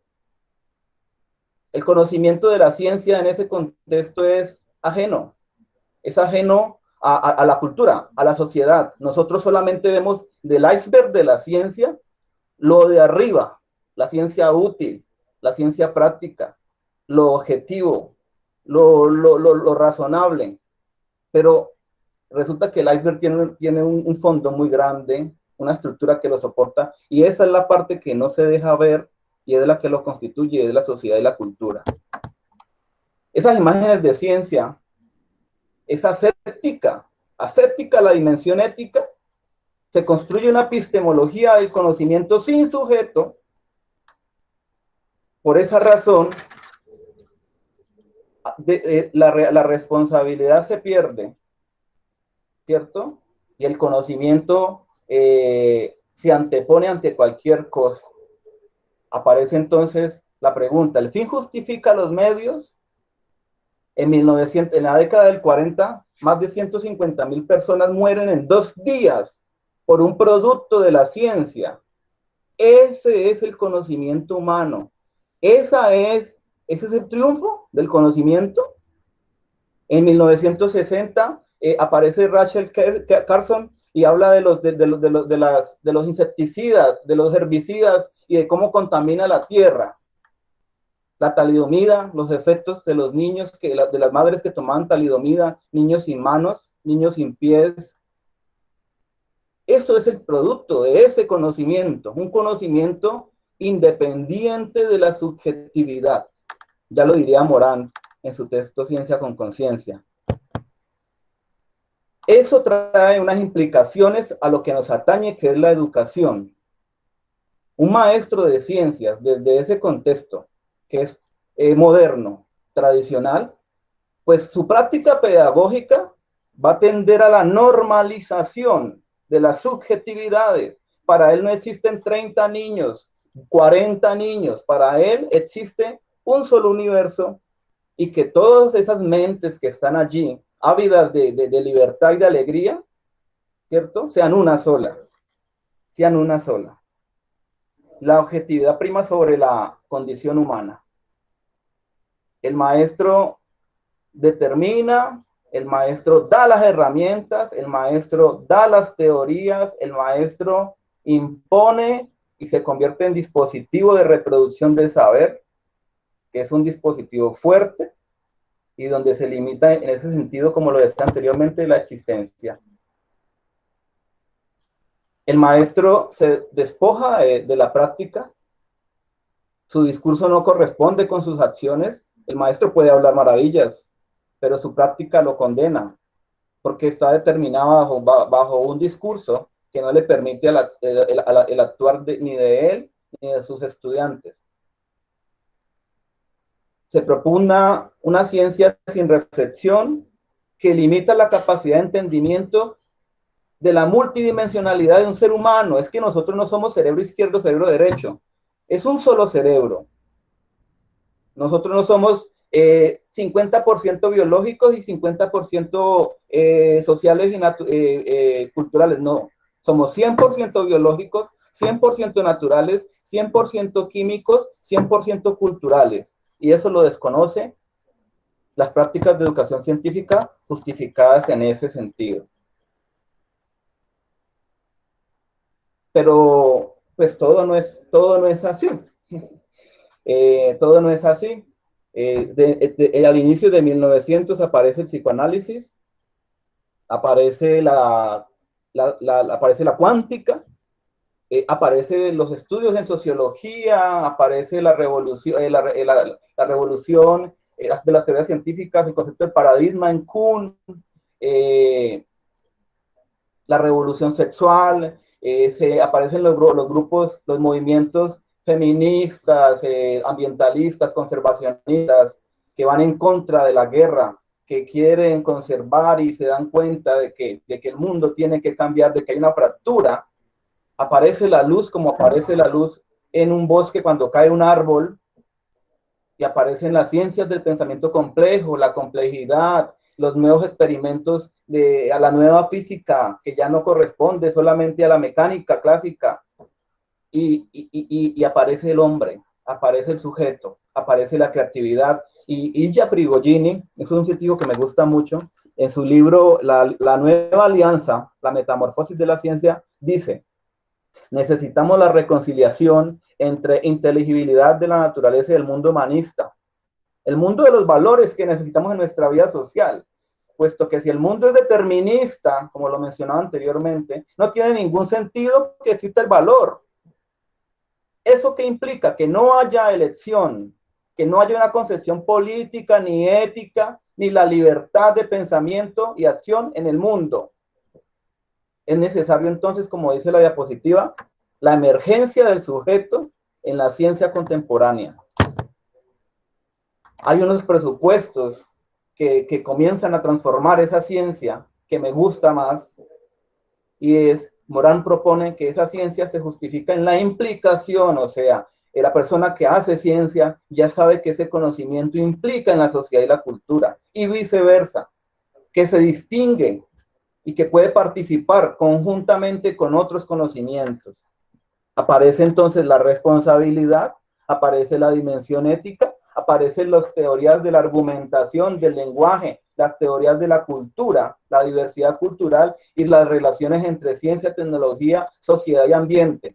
El conocimiento de la ciencia en ese contexto es ajeno a la cultura, a la sociedad. Nosotros solamente vemos del iceberg de la ciencia lo de arriba, la ciencia útil, la ciencia práctica, lo objetivo, lo razonable. Pero resulta que el iceberg tiene un fondo muy grande, una estructura que lo soporta, y esa es la parte que no se deja ver, y es la que lo constituye, es la sociedad y la cultura. Esas imágenes de ciencia, es ascética la dimensión ética, se construye una epistemología del conocimiento sin sujeto. Por esa razón, la responsabilidad se pierde, ¿cierto? Y el conocimiento se antepone ante cualquier cosa. Aparece entonces la pregunta, ¿el fin justifica los medios? En la década del 40, más de 150.000 personas mueren en 2 días por un producto de la ciencia. Ese es el conocimiento humano. Ese es el triunfo del conocimiento. En 1960 aparece Rachel Carson y habla de los insecticidas, de los herbicidas y de cómo contamina la tierra. La talidomida, los efectos de los niños, de las madres que tomaban talidomida, niños sin manos, niños sin pies. Eso es el producto de ese conocimiento, un conocimiento independiente de la subjetividad. Ya lo diría Morán en su texto Ciencia con Conciencia. Eso trae unas implicaciones a lo que nos atañe, que es la educación. Un maestro de ciencias, desde ese contexto, que es moderno, tradicional, pues su práctica pedagógica va a tender a la normalización de las subjetividades. Para él no existen 30 niños, 40 niños, para él existe un solo universo y que todas esas mentes que están allí, ávidas de libertad y de alegría, ¿cierto? Sean una sola. La objetividad prima sobre la condición humana. El maestro determina, el maestro da las herramientas, el maestro da las teorías, el maestro impone y se convierte en dispositivo de reproducción del saber, que es un dispositivo fuerte y donde se limita en ese sentido, como lo decía anteriormente, la existencia. El maestro se despoja de la práctica, su discurso no corresponde con sus acciones. El maestro puede hablar maravillas, pero su práctica lo condena, porque está determinada bajo un discurso que no le permite el actuar ni de él ni de sus estudiantes. Se propugna una ciencia sin reflexión que limita la capacidad de entendimiento de la multidimensionalidad de un ser humano. Es que nosotros no somos cerebro izquierdo, cerebro derecho. Es un solo cerebro. Nosotros no somos 50% biológicos y 50% sociales y culturales. No, somos 100% biológicos, 100% naturales, 100% químicos, 100% culturales. Y eso lo desconoce las prácticas de educación científica justificadas en ese sentido. Pero pues todo no es así. Todo no es así. Al inicio de 1900 aparece el psicoanálisis, aparece aparece la cuántica, aparecen los estudios en sociología, aparece la revolución, la revolución de las teorías científicas, el concepto del paradigma en Kuhn, la revolución sexual, aparecen los grupos, los movimientos feministas, ambientalistas, conservacionistas, que van en contra de la guerra, que quieren conservar y se dan cuenta de que el mundo tiene que cambiar, de que hay una fractura. Aparece la luz como aparece la luz en un bosque cuando cae un árbol, y aparecen las ciencias del pensamiento complejo, la complejidad, los nuevos experimentos a la nueva física, que ya no corresponde solamente a la mecánica clásica, y aparece el hombre, aparece el sujeto, aparece la creatividad. Y Ilya Prigogine, es un científico que me gusta mucho, en su libro La Nueva Alianza, la metamorfosis de la ciencia, dice: necesitamos la reconciliación entre inteligibilidad de la naturaleza y el mundo humanista, el mundo de los valores que necesitamos en nuestra vida social, puesto que si el mundo es determinista, como lo mencionaba anteriormente, no tiene ningún sentido que exista el valor. ¿Eso qué implica? Que no haya elección, que no haya una concepción política, ni ética, ni la libertad de pensamiento y acción en el mundo. Es necesario entonces, como dice la diapositiva, la emergencia del sujeto en la ciencia contemporánea. Hay unos presupuestos que comienzan a transformar esa ciencia, que me gusta más, y Morán propone que esa ciencia se justifica en la implicación, o sea, la persona que hace ciencia ya sabe que ese conocimiento implica en la sociedad y la cultura, y viceversa, que se distingue y que puede participar conjuntamente con otros conocimientos. Aparece entonces la responsabilidad, aparece la dimensión ética, aparecen las teorías de la argumentación, del lenguaje, las teorías de la cultura, la diversidad cultural y las relaciones entre ciencia, tecnología, sociedad y ambiente.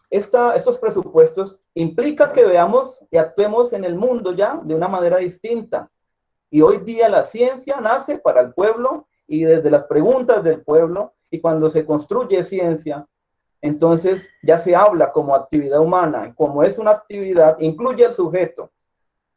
Estos presupuestos implican que veamos y actuemos en el mundo ya de una manera distinta. Y hoy día la ciencia nace para el pueblo y desde las preguntas del pueblo, y cuando se construye ciencia, entonces ya se habla como actividad humana, y como es una actividad, incluye al sujeto.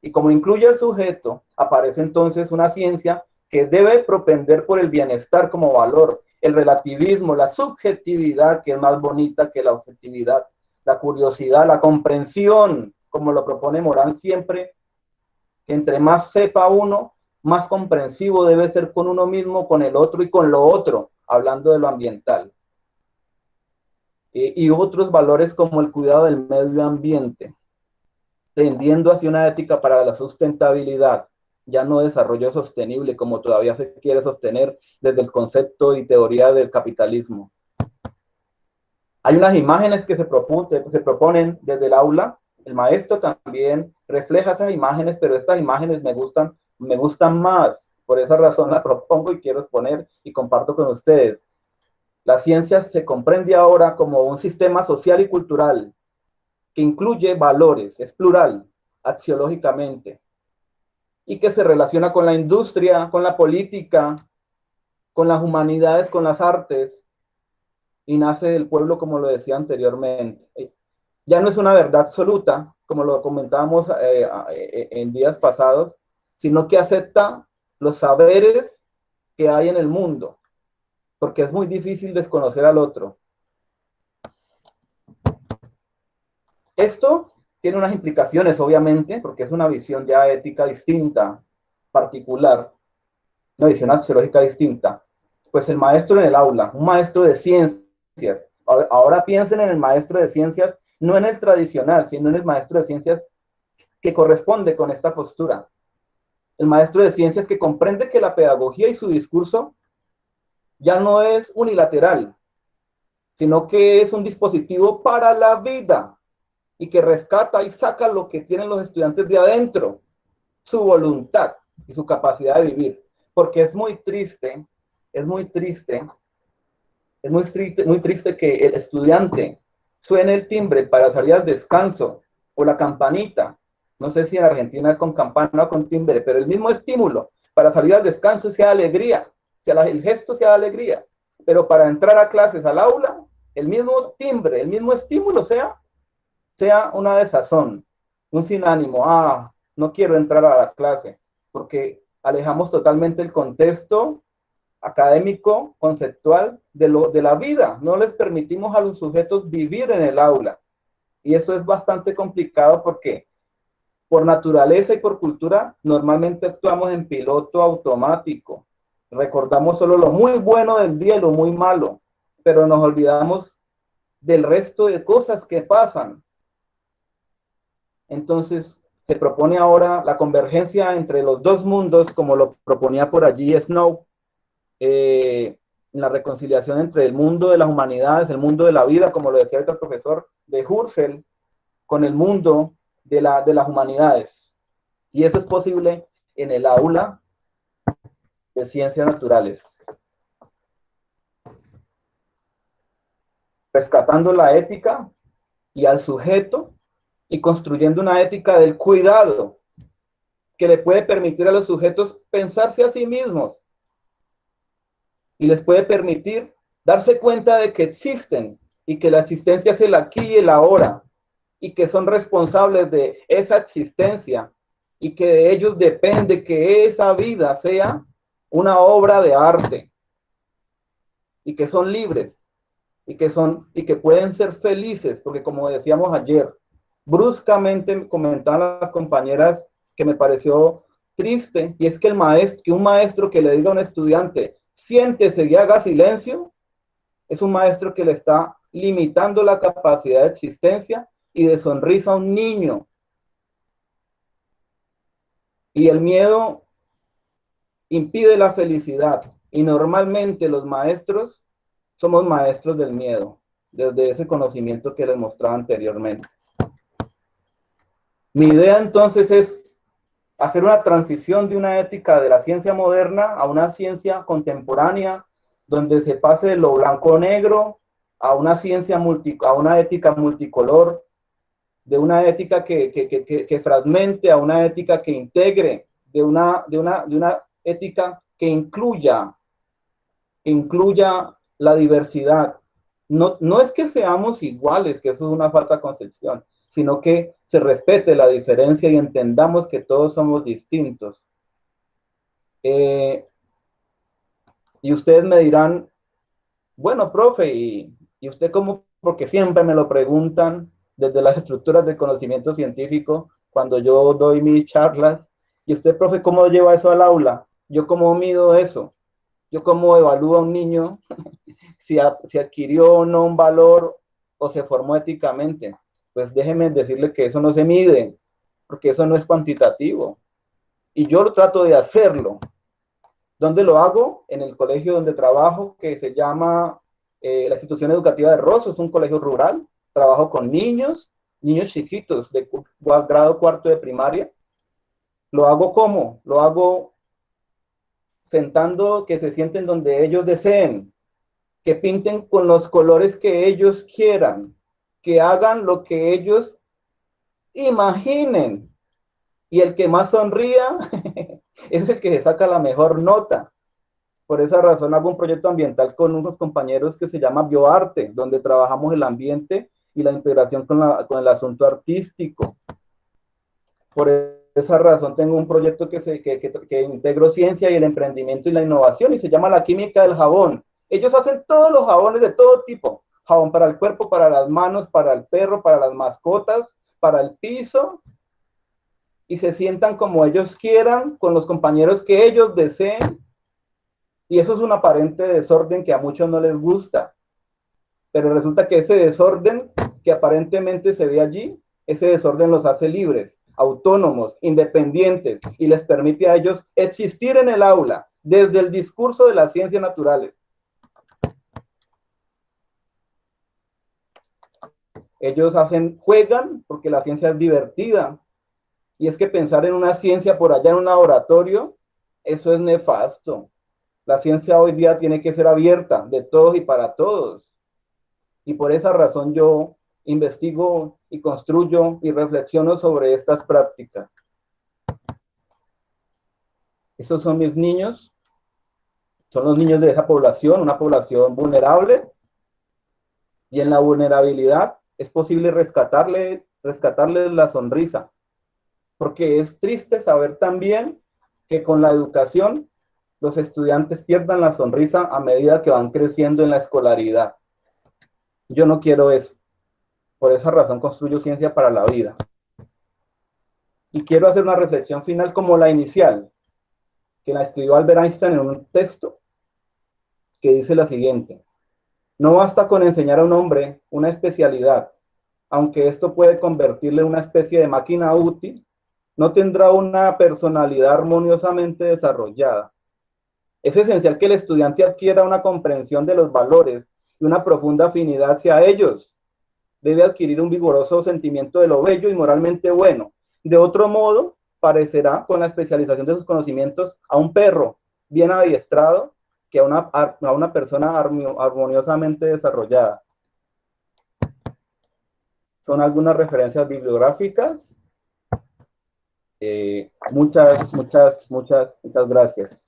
Y como incluye al sujeto, aparece entonces una ciencia que debe propender por el bienestar como valor, el relativismo, la subjetividad, que es más bonita que la objetividad, la curiosidad, la comprensión, como lo propone Morán siempre, que entre más sepa uno, más comprensivo debe ser con uno mismo, con el otro y con lo otro, hablando de lo ambiental. Y otros valores como el cuidado del medio ambiente, tendiendo hacia una ética para la sustentabilidad, ya no desarrollo sostenible como todavía se quiere sostener desde el concepto y teoría del capitalismo. Hay unas imágenes que se proponen desde el aula. El maestro también refleja esas imágenes, pero estas imágenes me gustan más. Por esa razón la propongo y quiero exponer y comparto con ustedes. La ciencia se comprende ahora como un sistema social y cultural que incluye valores, es plural, axiológicamente, y que se relaciona con la industria, con la política, con las humanidades, con las artes, y nace del pueblo, como lo decía anteriormente. Ya no es una verdad absoluta, como lo comentábamos en días pasados, sino que acepta los saberes que hay en el mundo, porque es muy difícil desconocer al otro. Esto tiene unas implicaciones, obviamente, porque es una visión ya ética distinta, particular, una visión axiológica distinta. Pues el maestro en el aula, un maestro de ciencias, ahora piensen en el maestro de ciencias, no en el tradicional, sino en el maestro de ciencias que corresponde con esta postura. El maestro de ciencias que comprende que la pedagogía y su discurso ya no es unilateral, sino que es un dispositivo para la vida y que rescata y saca lo que tienen los estudiantes de adentro, su voluntad y su capacidad de vivir. Porque es muy triste que el estudiante suene el timbre para salir al descanso o la campanita. No sé si en Argentina es con campana o con timbre, pero el mismo estímulo para salir al descanso sea alegría, el gesto sea alegría, pero para entrar a clases, al aula, el mismo timbre, el mismo estímulo sea una desazón, un sin ánimo. No quiero entrar a la clase, porque alejamos totalmente el contexto académico, conceptual de la vida. No les permitimos a los sujetos vivir en el aula. Y eso es bastante complicado porque por naturaleza y por cultura normalmente actuamos en piloto automático. Recordamos solo lo muy bueno del día y lo muy malo, pero nos olvidamos del resto de cosas que pasan. Entonces se propone ahora la convergencia entre los dos mundos, como lo proponía por allí Snow, en la reconciliación entre el mundo de las humanidades, el mundo de la vida, como lo decía el profesor de Husserl, con el mundo de las humanidades. Y eso es posible en el aula de ciencias naturales. Rescatando la ética y al sujeto y construyendo una ética del cuidado que le puede permitir a los sujetos pensarse a sí mismos y les puede permitir darse cuenta de que existen y que la existencia es el aquí y el ahora y que son responsables de esa existencia y que de ellos depende que esa vida sea una obra de arte y que son libres y que pueden ser felices, porque como decíamos ayer, bruscamente comentaban las compañeras que me pareció triste, y es que un maestro que le diga a un estudiante, siéntese y haga silencio, es un maestro que le limitando la capacidad de existencia y de sonrisa a un niño. Y el miedo impide la felicidad. Y normalmente los maestros somos maestros del miedo, desde ese conocimiento que les mostraba anteriormente. Mi idea entonces es hacer una transición de una ética de la ciencia moderna a una ciencia contemporánea, donde se pase de lo blanco-negro a una ciencia a una ética multicolor, de una ética que fragmente a una ética que integre, de una ética que incluya la diversidad. No es que seamos iguales, que eso es una falsa concepción, sino que se respete la diferencia y entendamos que todos somos distintos. Y ustedes me dirán, bueno, profe, ¿y usted cómo? Porque siempre me lo preguntan desde las estructuras de conocimiento científico, cuando yo doy mis charlas, y usted, profe, ¿cómo lleva eso al aula? ¿Yo cómo mido eso? ¿Yo cómo evalúo a un niño si adquirió o no un valor o se formó éticamente? Pues déjenme decirle que eso no se mide, porque eso no es cuantitativo. Y yo lo trato de hacerlo. ¿Dónde lo hago? En el colegio donde trabajo, que se llama la Institución Educativa de Rosso, es un colegio rural. Trabajo con niños chiquitos de grado 4º de primaria. ¿Lo hago cómo? Lo hago sentando, que se sienten donde ellos deseen, que pinten con los colores que ellos quieran, que hagan lo que ellos imaginen. Y el que más sonría es el que se saca la mejor nota. Por esa razón hago un proyecto ambiental con unos compañeros que se llama Bioarte, donde trabajamos el ambiente y la integración con el asunto artístico. Por esa razón tengo un proyecto que integro ciencia y el emprendimiento y la innovación, y se llama La Química del Jabón. Ellos hacen todos los jabones de todo tipo. Jabón para el cuerpo, para las manos, para el perro, para las mascotas, para el piso. Y se sientan como ellos quieran, con los compañeros que ellos deseen. Y eso es un aparente desorden que a muchos no les gusta. Pero resulta que ese desorden que aparentemente se ve allí, ese desorden los hace libres, autónomos, independientes, y les permite a ellos existir en el aula, desde el discurso de las ciencias naturales. Ellos juegan porque la ciencia es divertida. Y es que pensar en una ciencia por allá en un laboratorio, eso es nefasto. La ciencia hoy día tiene que ser abierta, de todos y para todos. Y por esa razón yo investigo y construyo y reflexiono sobre estas prácticas. Esos son mis niños. Son los niños de esa población, una población vulnerable. Y en la vulnerabilidad es posible rescatarles la sonrisa. Porque es triste saber también que con la educación los estudiantes pierdan la sonrisa a medida que van creciendo en la escolaridad. Yo no quiero eso. Por esa razón construyo ciencia para la vida. Y quiero hacer una reflexión final como la inicial, que la escribió Albert Einstein en un texto que dice la siguiente: no basta con enseñar a un hombre una especialidad, aunque esto puede convertirle en una especie de máquina útil, no tendrá una personalidad armoniosamente desarrollada. Es esencial que el estudiante adquiera una comprensión de los valores y una profunda afinidad hacia ellos. Debe adquirir un vigoroso sentimiento de lo bello y moralmente bueno. De otro modo, parecerá, con la especialización de sus conocimientos, a un perro bien adiestrado que a una persona armoniosamente desarrollada. Son algunas referencias bibliográficas. Muchas gracias.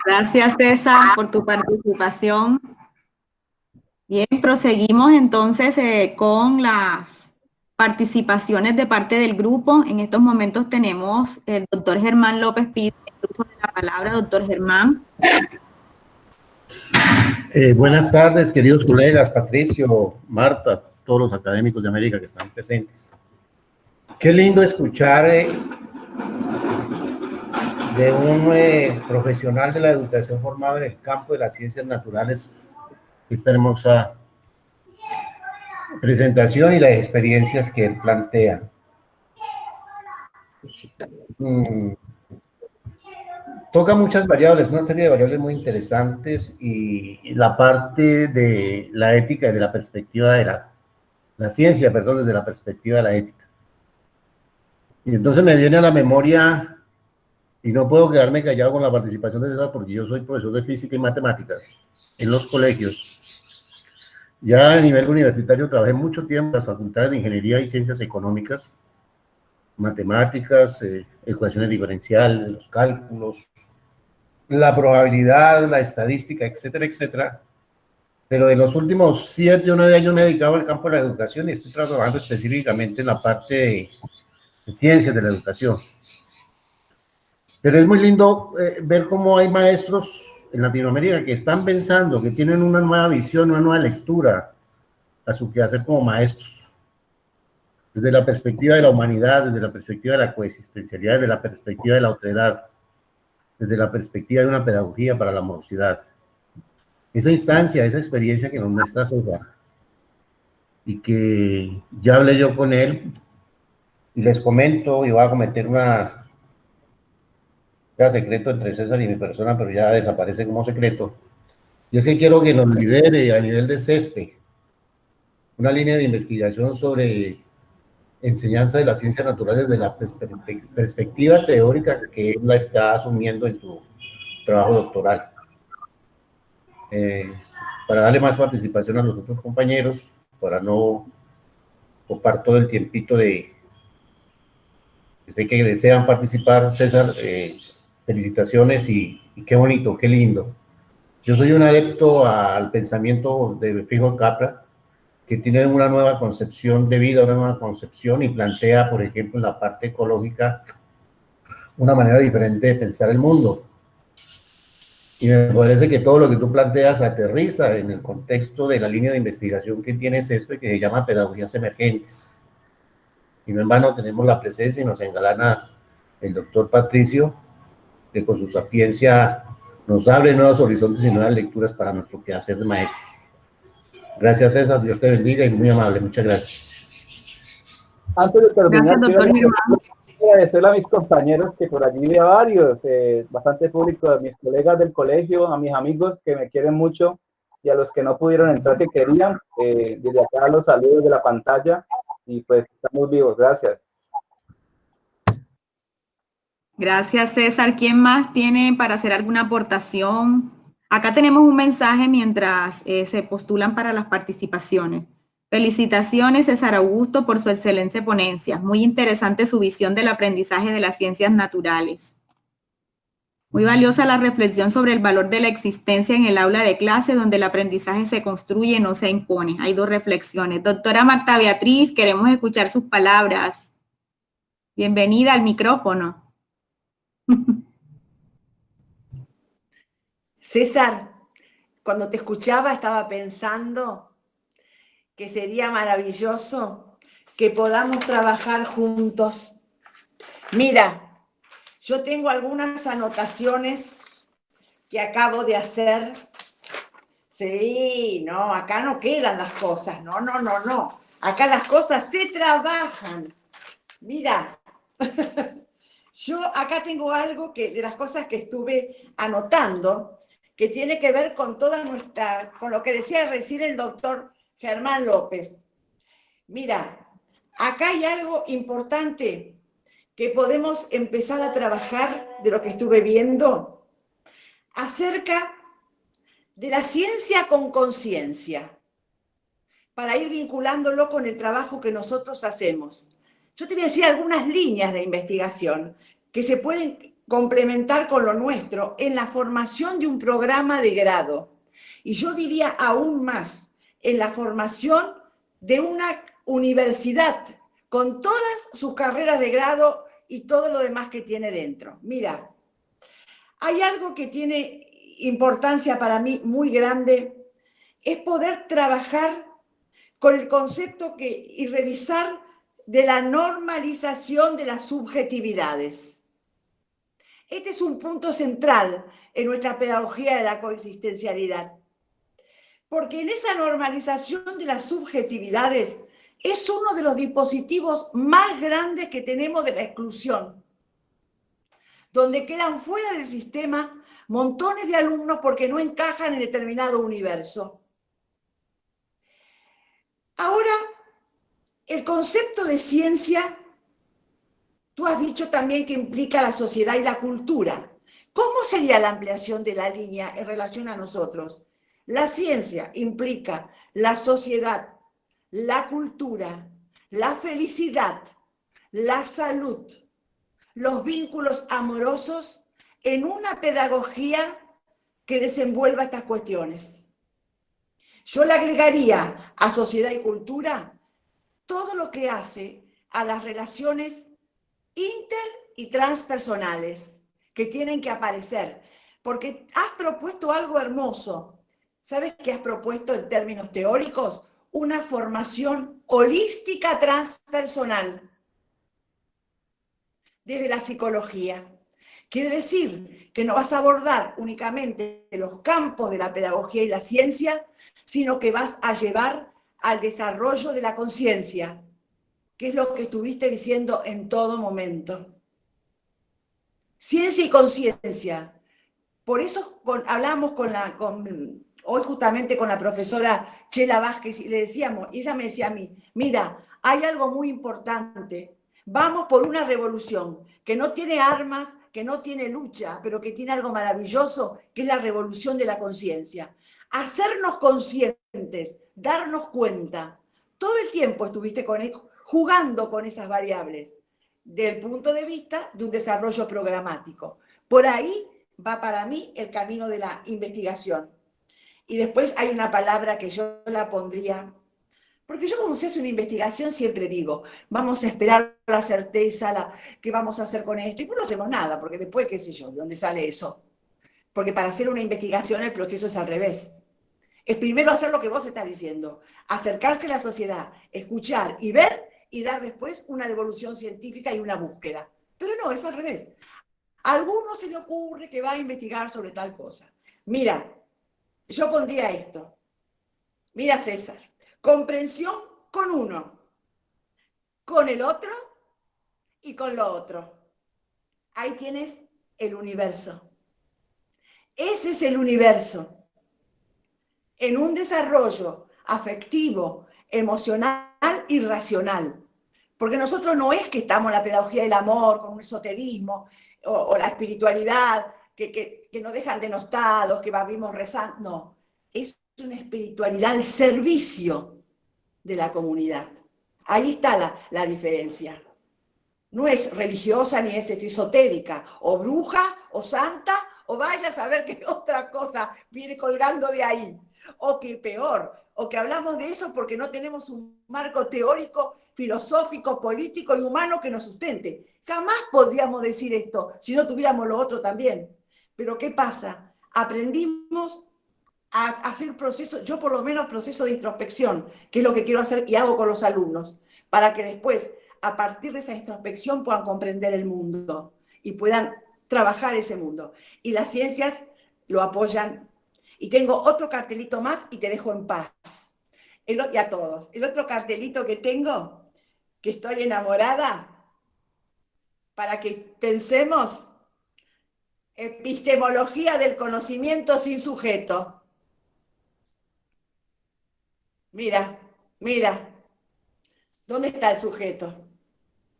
Gracias, César, por tu participación. Bien, proseguimos entonces con las participaciones de parte del grupo. En estos momentos tenemos el doctor Germán López pide el uso de la palabra. Doctor Germán. Buenas tardes, queridos colegas, Patricio, Marta, todos los académicos de América que están presentes. Qué lindo escuchar de un profesional de la educación formado en el campo de las ciencias naturales esta hermosa presentación y las experiencias que él plantea. Toca muchas variables, una serie de variables muy interesantes, y la parte de la ética y de la perspectiva de la ciencia, perdón, desde la perspectiva de la ética. Y entonces me viene a la memoria, y no puedo quedarme callado con la participación de César, porque yo soy profesor de física y matemáticas en los colegios. Ya a nivel universitario trabajé mucho tiempo en las facultades de Ingeniería y Ciencias Económicas, matemáticas, ecuaciones diferenciales, los cálculos, la probabilidad, la estadística, etcétera, etcétera. Pero de los últimos 7 o 9 años me he dedicado al campo de la educación y estoy trabajando específicamente en la parte de ciencias de la educación. Pero es muy lindo ver cómo hay maestros en Latinoamérica que están pensando, que tienen una nueva visión, una nueva lectura a su quehacer como maestros. Desde la perspectiva de la humanidad, desde la perspectiva de la coexistencialidad, desde la perspectiva de la otredad, desde la perspectiva de una pedagogía para la morosidad. Esa instancia, esa experiencia que nos muestra César, y que ya hablé yo con él, y les comento, y voy a cometer era secreto entre César y mi persona, pero ya desaparece como secreto. Yo sí quiero que nos lidere a nivel de CESPE una línea de investigación sobre enseñanza de las ciencias naturales desde la perspectiva teórica que él la está asumiendo en su trabajo doctoral. Para darle más participación a los otros compañeros, para no ocupar todo el tiempito de que sé que desean participar. César, felicitaciones y qué bonito, qué lindo. Yo soy un adepto al pensamiento de Frigo Capra, que tiene una nueva concepción de vida, una nueva concepción, y plantea, por ejemplo, en la parte ecológica, una manera diferente de pensar el mundo. Y me parece que todo lo que tú planteas aterriza en el contexto de la línea de investigación que tiene CESPE, que se llama Pedagogías Emergentes. Y no en vano tenemos la presencia y nos engalana el doctor Patricio, que con su sapiencia nos abre nuevos horizontes y nuevas lecturas para nuestro quehacer de maestros. Gracias, César, Dios te bendiga, y muy amable, muchas gracias. Antes de terminar, Gracias, doctor Germán. quiero agradecerle a mis compañeros, que por allí vi a varios, bastante público, a mis colegas del colegio, a mis amigos que me quieren mucho, y a los que no pudieron entrar que querían. Desde acá los saludos de la pantalla, y pues estamos vivos. Gracias. Gracias, César. ¿Quién más tiene para hacer alguna aportación? Acá tenemos un mensaje mientras se postulan para las participaciones. Felicitaciones, César Augusto, por su excelente ponencia. Muy interesante su visión del aprendizaje de las ciencias naturales. Muy valiosa la reflexión sobre el valor de la existencia en el aula de clase, donde el aprendizaje se construye, no se impone. Hay 2 reflexiones. Doctora Marta Beatriz, queremos escuchar sus palabras. Bienvenida al micrófono. César, cuando te escuchaba estaba pensando que sería maravilloso que podamos trabajar juntos. Mira, yo tengo algunas anotaciones que acabo de hacer. Sí, no, acá no quedan las cosas, no. Acá las cosas se trabajan. Mira, yo acá tengo algo de las cosas que estuve anotando, que tiene que ver con con lo que decía recién el doctor Germán López. Mira, acá hay algo importante que podemos empezar a trabajar, de lo que estuve viendo, acerca de la ciencia con conciencia, para ir vinculándolo con el trabajo que nosotros hacemos. Yo te voy a decir algunas líneas de investigación que se pueden complementar con lo nuestro en la formación de un programa de grado. Y yo diría aún más, en la formación de una universidad, con todas sus carreras de grado y todo lo demás que tiene dentro. Mira, hay algo que tiene importancia para mí muy grande, es poder trabajar con el concepto y revisar de la normalización de las subjetividades. Este es un punto central en nuestra pedagogía de la coexistencialidad. Porque en esa normalización de las subjetividades es uno de los dispositivos más grandes que tenemos de la exclusión, donde quedan fuera del sistema montones de alumnos porque no encajan en determinado universo. Ahora, el concepto de ciencia, tú has dicho también que implica la sociedad y la cultura. ¿Cómo sería la ampliación de la línea en relación a nosotros? La ciencia implica la sociedad, la cultura, la felicidad, la salud, los vínculos amorosos en una pedagogía que desenvuelva estas cuestiones. Yo le agregaría a sociedad y cultura todo lo que hace a las relaciones inter y transpersonales que tienen que aparecer, porque has propuesto algo hermoso. ¿Sabes qué has propuesto en términos teóricos? Una formación holística transpersonal desde la psicología. Quiere decir que no vas a abordar únicamente los campos de la pedagogía y la ciencia, sino que vas a llevar al desarrollo de la conciencia, que es lo que estuviste diciendo en todo momento. Ciencia y conciencia. Por eso hablamos hoy justamente con la profesora Chela Vázquez y le decíamos, y ella me decía a mí, mira, hay algo muy importante, vamos por una revolución que no tiene armas, que no tiene lucha, pero que tiene algo maravilloso, que es la revolución de la conciencia. Hacernos conscientes, darnos cuenta. Todo el tiempo estuviste jugando con esas variables, del punto de vista de un desarrollo programático. Por ahí va para mí el camino de la investigación. Y después hay una palabra que yo la pondría, porque yo cuando se hace una investigación siempre digo, vamos a esperar la certeza, qué vamos a hacer con esto, y pues no hacemos nada, porque después, qué sé yo, ¿de dónde sale eso? Porque para hacer una investigación el proceso es al revés. Es primero hacer lo que vos estás diciendo, acercarse a la sociedad, escuchar y ver, y dar después una devolución científica y una búsqueda. Pero no, es al revés. A algunos se le ocurre que va a investigar sobre tal cosa. Mira, yo pondría esto. Mira, César, comprensión con uno, con el otro y con lo otro. Ahí tienes el universo. Ese es el universo. En un desarrollo afectivo, emocional y racional. Porque nosotros no es que estamos en la pedagogía del amor, con un esoterismo, o la espiritualidad, que nos dejan denostados, que vivimos rezando. No, es una espiritualidad al servicio de la comunidad. Ahí está la diferencia. No es religiosa ni es esotérica, o bruja, o santa, o vaya a saber qué otra cosa viene colgando de ahí. O que peor, o que hablamos de eso porque no tenemos un marco teórico, filosófico, político y humano que nos sustente. Jamás podríamos decir esto si no tuviéramos lo otro también. Pero ¿qué pasa? Aprendimos a hacer procesos, yo por lo menos proceso de introspección, que es lo que quiero hacer y hago con los alumnos, para que después, a partir de esa introspección, puedan comprender el mundo y puedan trabajar ese mundo. Y las ciencias lo apoyan. Y tengo otro cartelito más y te dejo en paz. Y a todos. El otro cartelito que tengo, que estoy enamorada, para que pensemos, epistemología del conocimiento sin sujeto. Mira, mira, ¿dónde está el sujeto?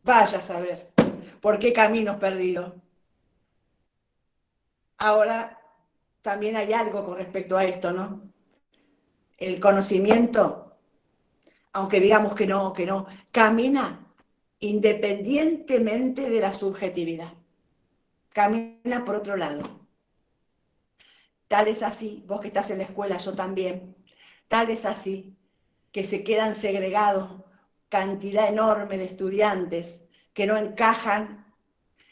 Vaya a saber por qué caminos perdidos. Ahora también hay algo con respecto a esto, ¿no? El conocimiento, aunque digamos que no, camina independientemente de la subjetividad. Camina por otro lado. Tal es así, vos que estás en la escuela, yo también, tal es así, que se quedan segregados cantidad enorme de estudiantes que no encajan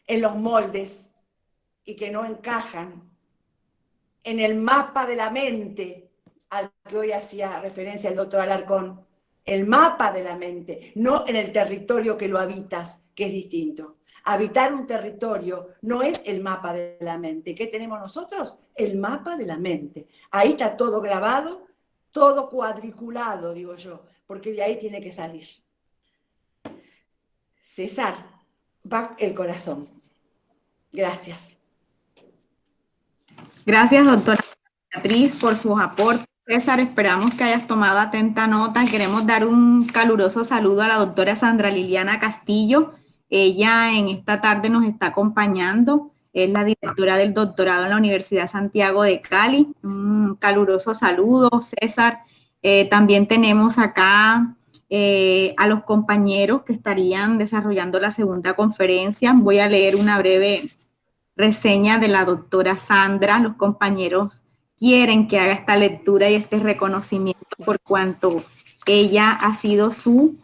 en los moldes y que no encajan en el mapa de la mente al que hoy hacía referencia el doctor Alarcón. El mapa de la mente, no en el territorio que lo habitas, que es distinto. Habitar un territorio no es el mapa de la mente. ¿Qué tenemos nosotros? El mapa de la mente. Ahí está todo grabado, todo cuadriculado, digo yo, porque de ahí tiene que salir. César, va el corazón. Gracias. Gracias, doctora Beatriz, por sus aportes. César, esperamos que hayas tomado atenta nota. Queremos dar un caluroso saludo a la doctora Sandra Liliana Castillo. Ella en esta tarde nos está acompañando. Es la directora del doctorado en la Universidad Santiago de Cali. Un caluroso saludo, César. También tenemos acá a los compañeros que estarían desarrollando la segunda conferencia. Voy a leer una breve reseña de la doctora Sandra. Los compañeros quieren que haga esta lectura y este reconocimiento por cuanto ella ha sido su